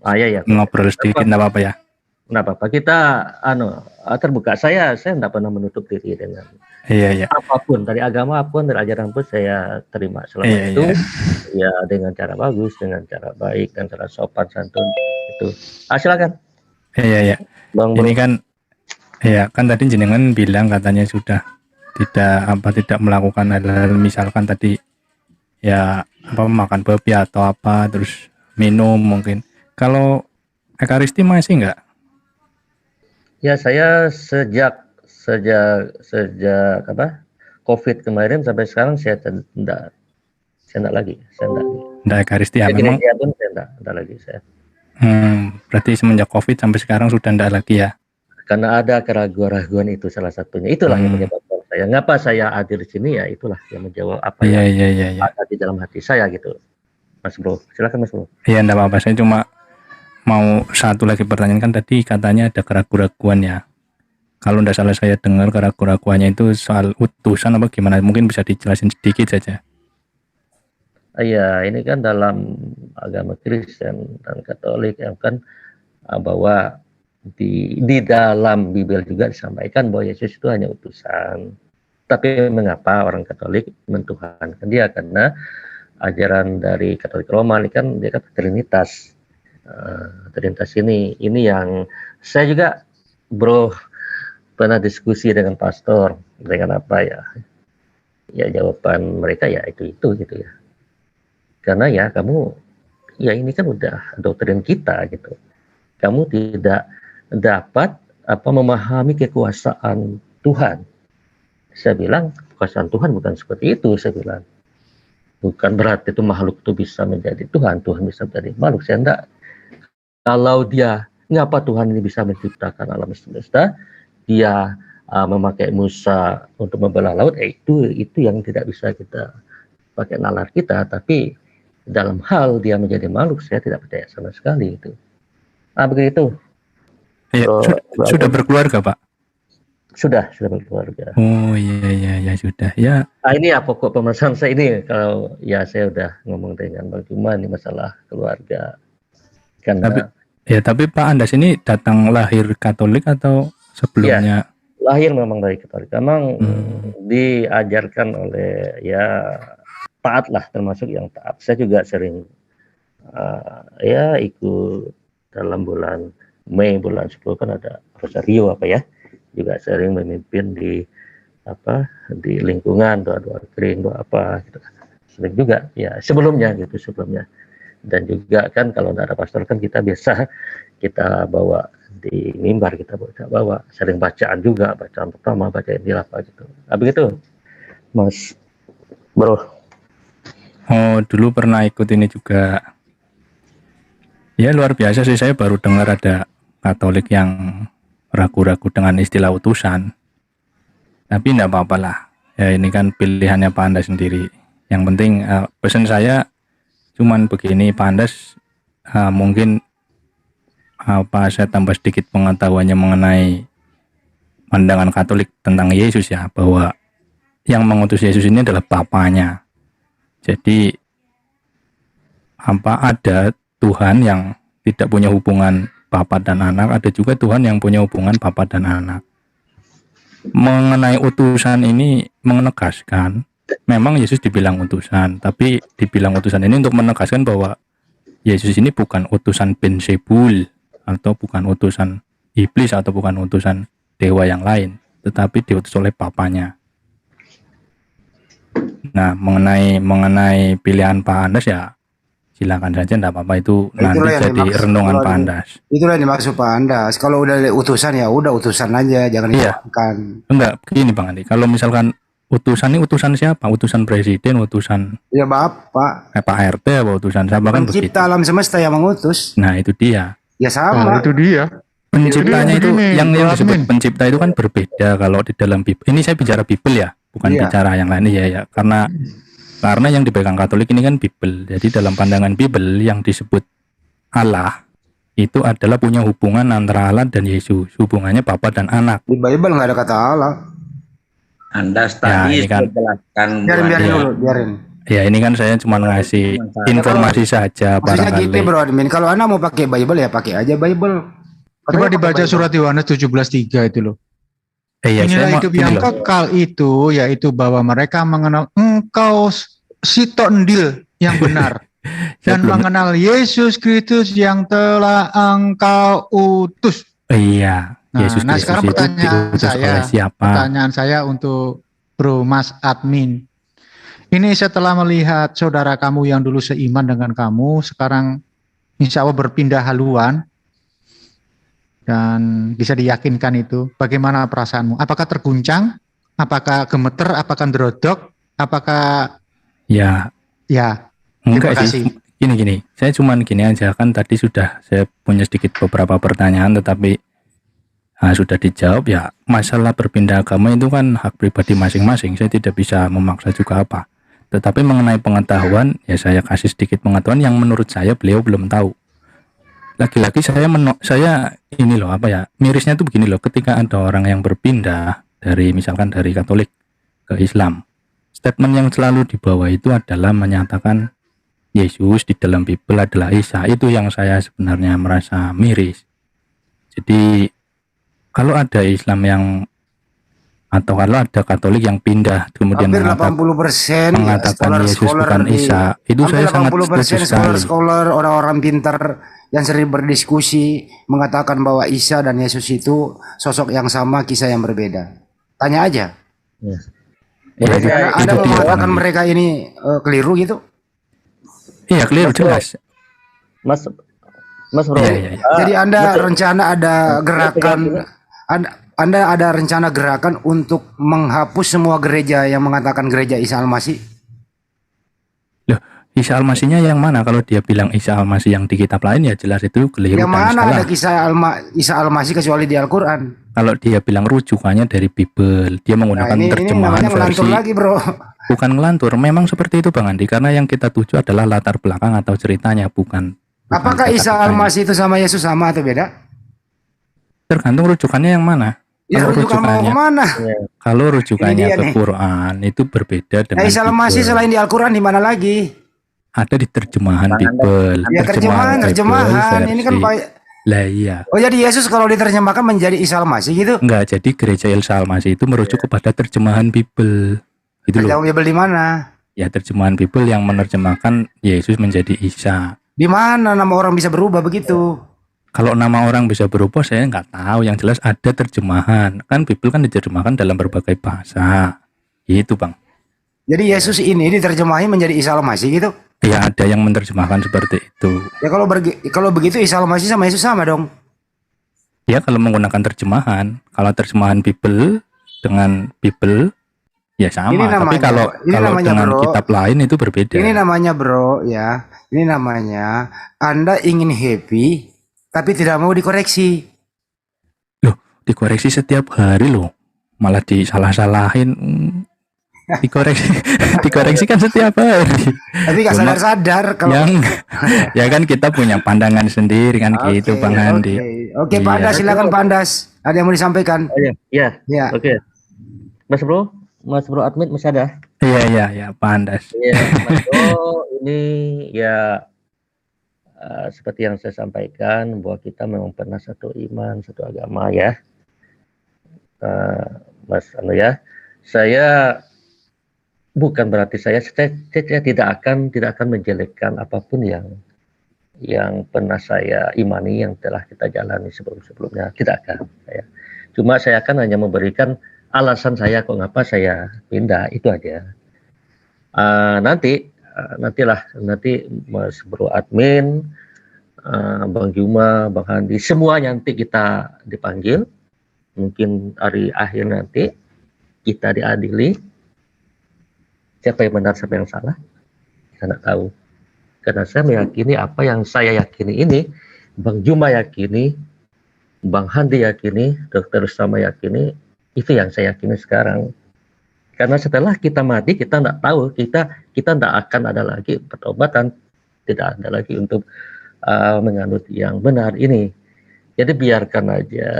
Iya. ngobrol sedikit, nggak apa-apa ya. Nggak apa-apa, kita terbuka. Saya tidak pernah menutup diri dengan Iya. apapun, dari agama apapun, dari ajaran pun saya terima selama itu. Ya dengan cara bagus, dengan cara baik, dan cara sopan santun itu. Silakan. Iya. Bang Ini kan tadi jenengan bilang katanya sudah tidak melakukan hal-hal misalkan tadi ya makan babi atau apa, terus minum mungkin. Kalau Ekaristi masih enggak? Ya, saya sejak COVID kemarin sampai sekarang saya tidak lagi. Enggak Ekaristi ya memang. Gereja pun saya tidak lagi saya. Berarti semenjak COVID sampai sekarang sudah enggak lagi ya? Karena ada keraguan-keraguan itu salah satunya. Itulah yang menyebabkan saya. Ngapa saya hadir di sini ya, itulah yang menjawab apa yang ada di dalam hati saya gitu. Mas Bro, silakan Mas Bro. Iya, enggak apa-apa. Saya cuma mau satu lagi pertanyaan, kan tadi katanya ada keraguan-keraguan ya. Kalau enggak salah saya dengar keraguan-keraguannya itu soal utusan apa gimana? Mungkin bisa dijelasin sedikit saja. Iya, ini kan dalam agama Kristen dan Katolik yang kan bahwa di dalam Bible juga disampaikan bahwa Yesus itu hanya utusan. Tapi mengapa orang Katolik mentuhankan dia? Karena ajaran dari Katolik Roma ini kan dia kan Trinitas. Trinitas ini yang saya juga Bro pernah diskusi dengan pastor, dengan apa ya? Ya jawaban mereka ya itu gitu ya. Karena ya kamu ya ini kan udah doktrin kita gitu. Kamu tidak dapat memahami kekuasaan Tuhan. Saya bilang kekuasaan Tuhan bukan seperti itu. Saya bilang bukan berarti itu makhluk itu bisa menjadi Tuhan bisa menjadi makhluk. Saya enggak. Kalau dia ngapa Tuhan ini bisa menciptakan alam semesta, dia memakai Musa untuk membelah laut, itu yang tidak bisa kita pakai nalar kita. Tapi dalam hal dia menjadi makhluk, saya tidak percaya sama sekali itu. Begitu. Ya, sudah berkeluarga Pak? Sudah berkeluarga. Oh iya sudah ya. Ini ya pokok pembahasan saya ini. Kalau ya saya udah ngomong dengan Bang Juma ini masalah keluarga. Tapi Pak Andas ini datang lahir Katolik atau sebelumnya? Ya, lahir memang dari Katolik. Memang diajarkan oleh ya taat lah, termasuk yang taat. Saya juga sering ikut dalam bulan Mei bulan 10 kan ada Rosario juga sering memimpin di lingkungan doa kering doa gitu. Sering juga ya sebelumnya dan juga kan kalau tidak ada pastor kan kita biasa kita bawa di mimbar, kita bawa sering bacaan juga, bacaan pertama, bacaan Injil gitu. Begitu Mas Bro. Oh dulu pernah ikut ini juga. Ya luar biasa sih, saya baru dengar ada Katolik yang ragu-ragu dengan istilah utusan. Tapi enggak apa-apa lah. Ya ini kan pilihannya Pak Andas sendiri. Yang penting pesan saya cuman begini, Pak Andas mungkin saya tambah sedikit pengetahuannya mengenai pandangan Katolik tentang Yesus ya, bahwa yang mengutus Yesus ini adalah Bapaknya. Jadi ada Tuhan yang tidak punya hubungan Bapa dan anak, ada juga Tuhan yang punya hubungan Bapa dan anak. Mengenai utusan ini menegaskan, memang Yesus dibilang utusan, tapi dibilang utusan ini untuk menegaskan bahwa Yesus ini bukan utusan Beelzebul, atau bukan utusan iblis, atau bukan utusan dewa yang lain, tetapi diutus oleh Bapaknya. Nah, mengenai pilihan Pak Andas ya silakan saja, enggak apa-apa, itu nanti jadi renungan Pak Andas. Itulah yang dimaksud Pak Andas. Kalau udah utusan ya udah utusan aja, jangan dimakan. Enggak, begini Bang Andi. Kalau misalkan utusan ini utusan siapa? Utusan presiden, utusan ya Bapak. Pak RT apa utusan siapa kan begitu. Pencipta alam semesta yang mengutus. Nah, itu dia. Ya sama. Itu dia. Penciptanya Jadi itu begini, yang Bro disebut Admin. pencipta itu kan berbeda kalau di dalam Bible. Ini saya bicara Bible ya, bukan Iya. bicara yang lain ya. Karena yang dipegang Katolik ini kan Bible. Jadi dalam pandangan Bible yang disebut Allah itu adalah punya hubungan antara Allah dan Yesus. Hubungannya Bapa dan Anak. Di Bible nggak ada kata Allah. Anda tadi ini kan- jelaskan Biarin Iya. dulu, biarin. Ya ini kan saya cuma ngasih informasi saja Maksudnya gitu barangkali. bro admin. Kalau Anda mau pakai Bible ya pakai aja Bible. Coba Katanya dibaca pakai Bible. surat Yohanes 17:3 itu loh. Iya, saya Inilah mau hidup gini yang loh. kekal itu, yaitu bahwa mereka mengenal engkau si tondil yang benar. Saya Dan belum- mengenal Yesus Kristus yang telah engkau utus. Iya, Nah, Yesus nah Kristus sekarang itu pertanyaan diutus saya, oleh siapa? pertanyaan saya untuk Bro Mas Admin. Ini setelah melihat saudara kamu yang dulu seiman dengan kamu, sekarang insya Allah berpindah haluan, dan bisa diyakinkan itu, bagaimana perasaanmu? Apakah terguncang? Apakah gemeter? Apakah drodok? Apakah Ya, ya? enggak Terima sih. kasih. Gini. Saya cuman gini aja, kan tadi sudah saya punya sedikit beberapa pertanyaan tetapi sudah dijawab ya. Masalah berpindah agama itu kan hak pribadi masing-masing. Saya tidak bisa memaksa juga apa. Tetapi mengenai pengetahuan ya saya kasih sedikit pengetahuan yang menurut saya beliau belum tahu. Lagi-lagi saya ini loh apa ya, mirisnya tuh begini loh, ketika ada orang yang berpindah dari misalkan dari Katolik ke Islam, statement yang selalu dibawa itu adalah menyatakan Yesus di dalam Bible adalah Isa. Itu yang saya sebenarnya merasa miris. Jadi kalau ada Islam yang atau kalau ada Katolik yang pindah kemudian Hampir mengatakan 80% Yesus bukan Isa, itu saya sangat setuju sekali. scholar orang-orang pintar yang sering berdiskusi mengatakan bahwa Isa dan Yesus itu sosok yang sama, kisah yang berbeda. Tanya aja. Ya, Anda itu mau dia, mengatakan Bang. mereka ini keliru gitu? Iya, keliru jelas. Mas Bro. Iya. Jadi Anda betul. rencana ada gerakan, Anda ada rencana gerakan untuk menghapus semua gereja yang mengatakan gereja Isa Al-Masih? Loh, Isa Al-Masihnya yang mana? Kalau dia bilang Isa Al-Masih yang di kitab lain ya jelas itu keliru Yang dan mana salah. ada kisah Isa Al-Masih kecuali di Al-Quran? Kalau dia bilang rujukannya dari Bible, dia menggunakan Nah, ini terjemahan namanya ngelantur versi. lagi bro. Bukan ngelantur, memang seperti itu Bang Andi, karena yang kita tuju adalah latar belakang atau ceritanya, bukan Apakah Isa kata-katanya. Al-Masih itu sama Yesus sama atau beda? Tergantung rujukannya yang mana. Ya Kalau rujukan mau rujukannya, kemana? kalau rujukannya Ini dia ke nih. Quran itu berbeda Nah, dengan Isa Al-Masih Bible. selain di Al-Quran di mana lagi? Ada di terjemahan Bang Anda- Bible. Ya terjemahan. Ini kan versi. Lah iya. Oh jadi Yesus kalau diterjemahkan menjadi Isa Al-Masih gitu? Enggak, jadi gereja Isa Al-Masih itu merujuk kepada terjemahan Bible. Itu loh. Terjemahan Bible di mana? Ya terjemahan Bible yang menerjemahkan Yesus menjadi Isa. Di mana nama orang bisa berubah begitu? Kalau nama orang bisa berubah saya nggak tahu. Yang jelas ada terjemahan. Kan Bible kan diterjemahkan dalam berbagai bahasa. Gitu Bang. Jadi Yesus ini diterjemahin menjadi Isa Al-Masih gitu? Ya ada yang menerjemahkan seperti itu. Ya kalau begitu Isa Al-Masih sama Yesus sama dong. Ya kalau menggunakan terjemahan. Kalau terjemahan Bible dengan Bible ya sama. Ini Tapi namanya- kalau ini kalau namanya, dengan bro. kitab lain itu berbeda. Ini namanya bro ya. Ini namanya Anda ingin happy tapi tidak mau dikoreksi. Dikoreksi setiap hari loh, malah disalah-salahin. Dikoreksi dikoreksi kan setiap hari. Tapi gak Cuma sadar-sadar kalau yang ya kan kita punya pandangan sendiri kan gitu Bang Andi. Oke, Pak Iya. Andas, silakan Pak Andas. Ada yang mau disampaikan? Oh, iya. Ya. Oke. Mas Bro Admin masih ada? Iya Pak Andas. Iya, Mas Bro, ini ya seperti yang saya sampaikan bahwa kita memang pernah satu iman, satu agama ya. Mas Anu ya. Saya bukan berarti saya tidak akan menjelekkan apapun yang pernah saya imani, yang telah kita jalani sebelum-sebelumnya, tidak akan saya. Cuma saya akan hanya memberikan alasan saya kok ngapa saya pindah, itu aja. Nanti Mas Bro Admin, Bang Juma, Bang Handi, semuanya nanti kita dipanggil. Mungkin hari akhir nanti kita diadili. Siapa yang benar, siapa yang salah, kita tidak tahu. Karena saya meyakini apa yang saya yakini ini, Bang Juma yakini, Bang Handi yakini, Dokter Ustama yakini, itu yang saya yakini sekarang. Karena setelah kita mati, kita tidak tahu, kita tidak akan ada lagi pertobatan, tidak ada lagi untuk menganut yang benar ini. Jadi biarkan aja,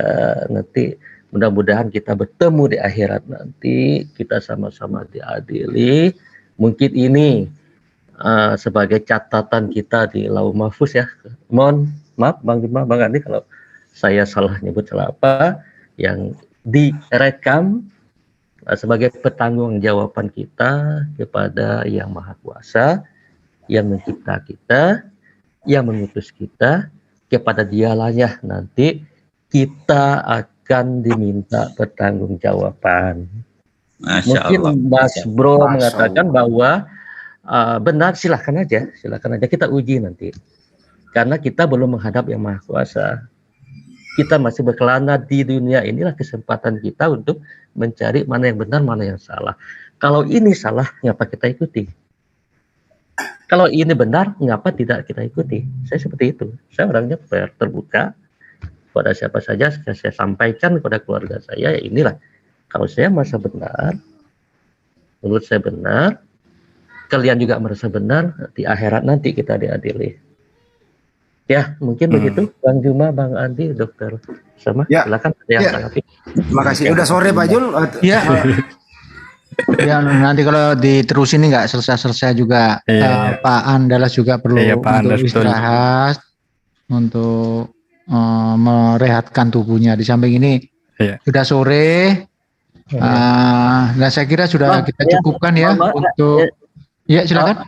nanti mudah-mudahan kita bertemu di akhirat nanti, kita sama-sama diadili. Mungkin ini sebagai catatan kita di Lauh Mahfuz ya. Mohon maaf Bang Juma, Bang Andi kalau saya salah nyebut salah apa, yang direkam sebagai pertanggungjawaban kita kepada Yang Maha Kuasa, yang mencipta kita, yang mengutus kita. Kepada dialah ya nanti kita akan diminta pertanggungjawaban. Mungkin Mas Bro mengatakan bahwa benar, silakan aja kita uji nanti. Karena kita belum menghadap Yang Maha Kuasa. Kita masih berkelana di dunia, inilah kesempatan kita untuk mencari mana yang benar, mana yang salah. Kalau ini salah, ngapa kita ikuti? Kalau ini benar, ngapa tidak kita ikuti? Saya seperti itu. Saya orangnya terbuka pada siapa saja. Saya sampaikan kepada keluarga saya, ya inilah. Kalau saya merasa benar, menurut saya benar, kalian juga merasa benar, di akhirat nanti kita diadili. Ya, mungkin begitu. Bang Juma, Bang Andi, Dokter Sama, silakan ada yang tanggapi. Terima kasih. Udah sore Pak Jul. Ya. Ya, nanti kalau diterusin ini nggak selesai-selesai juga. Pak Andalas juga perlu untuk istirahat, untuk merehatkan tubuhnya. Di samping ini sudah sore, nah saya kira sudah kita cukupkan ya untuk. Ya silakan.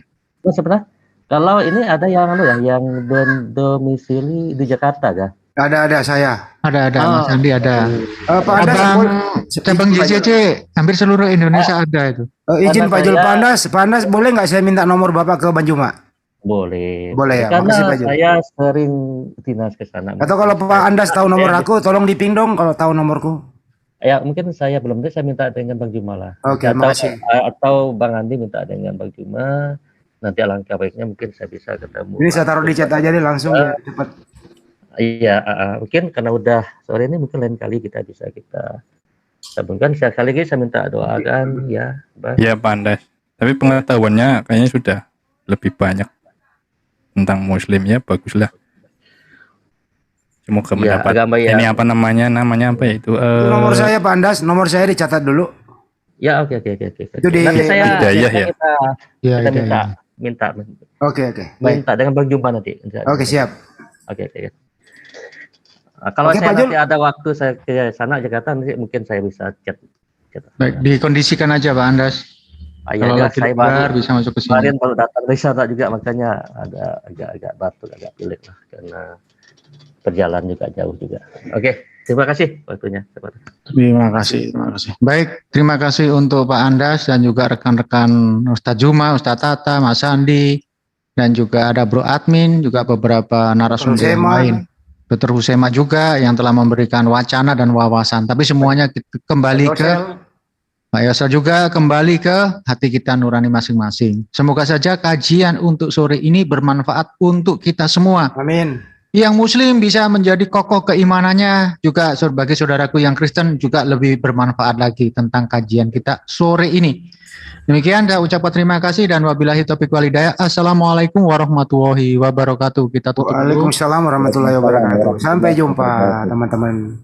Sebentar, kalau ini ada yang yang domisili di Jakarta kah? Ada saya. Ada Mas Andi ada. Pak Andas, cabang JCC hampir seluruh Indonesia ada itu. Izin Pak Jul, Pak Andas boleh nggak saya minta nomor Bapak ke Banjuma? Boleh. Boleh ya. Karena Makasih Pak Jul. saya sering dinas ke sana. Atau kalau Pak Andas tahu nomor aku, tolong diping dong kalau tahu nomorku. Ya mungkin saya belum, saya minta dengan Bang Juma lah. Oke, makasih. Atau Bang Andi minta dengan Bang Juma. Nanti alangkah baiknya mungkin saya bisa ketemu. Ini saya taruh di chat aja deh langsung ya, cepat. Iya, mungkin karena udah sore ini, mungkin lain kali kita sambungkan. Sekali lagi saya minta doakan ya, Bang. Ya Pak Andas. Tapi pengetahuannya kayaknya sudah lebih banyak tentang Muslim ya, baguslah. Semoga mendapat ini apa namanya apa ya itu? Nomor saya Pak Andas, nomor saya dicatat dulu. Ya oke. Itu di nanti saya minta. Oke. Minta dengan Bang Jumpa nanti. Oke, siap. Oke. Kalau saya nanti ada waktu saya ke sana Jakarta, nanti mungkin saya bisa chat. Baik, dikondisikan aja Pak Andas. Kalau lagi saya baru bisa masuk ke sini. Kemarin baru datang dari sana juga, makanya ada agak batuk, agak pilek lah karena perjalanan juga jauh juga. Oke, terima kasih waktunya. Terima kasih. Baik, terima kasih untuk Pak Andas dan juga rekan-rekan Ustadz Juma, Ustadz Tata, Mas Andi, dan juga ada Bro Admin, juga beberapa narasumber yang lain. Dr. Husema juga yang telah memberikan wacana dan wawasan. Tapi semuanya kembali ke Pak Yosel juga kembali ke hati kita nurani masing-masing. Semoga saja kajian untuk sore ini bermanfaat untuk kita semua. Amin. Yang Muslim bisa menjadi kokoh keimanannya, juga bagi saudaraku yang Kristen juga lebih bermanfaat lagi tentang kajian kita sore ini. Demikian saya ucapkan terima kasih dan wabillahi taufiq wal hidayah. Assalamualaikum warahmatullahi wabarakatuh. Kita tutup. Waalaikumsalam warahmatullahi wabarakatuh. Sampai jumpa teman-teman.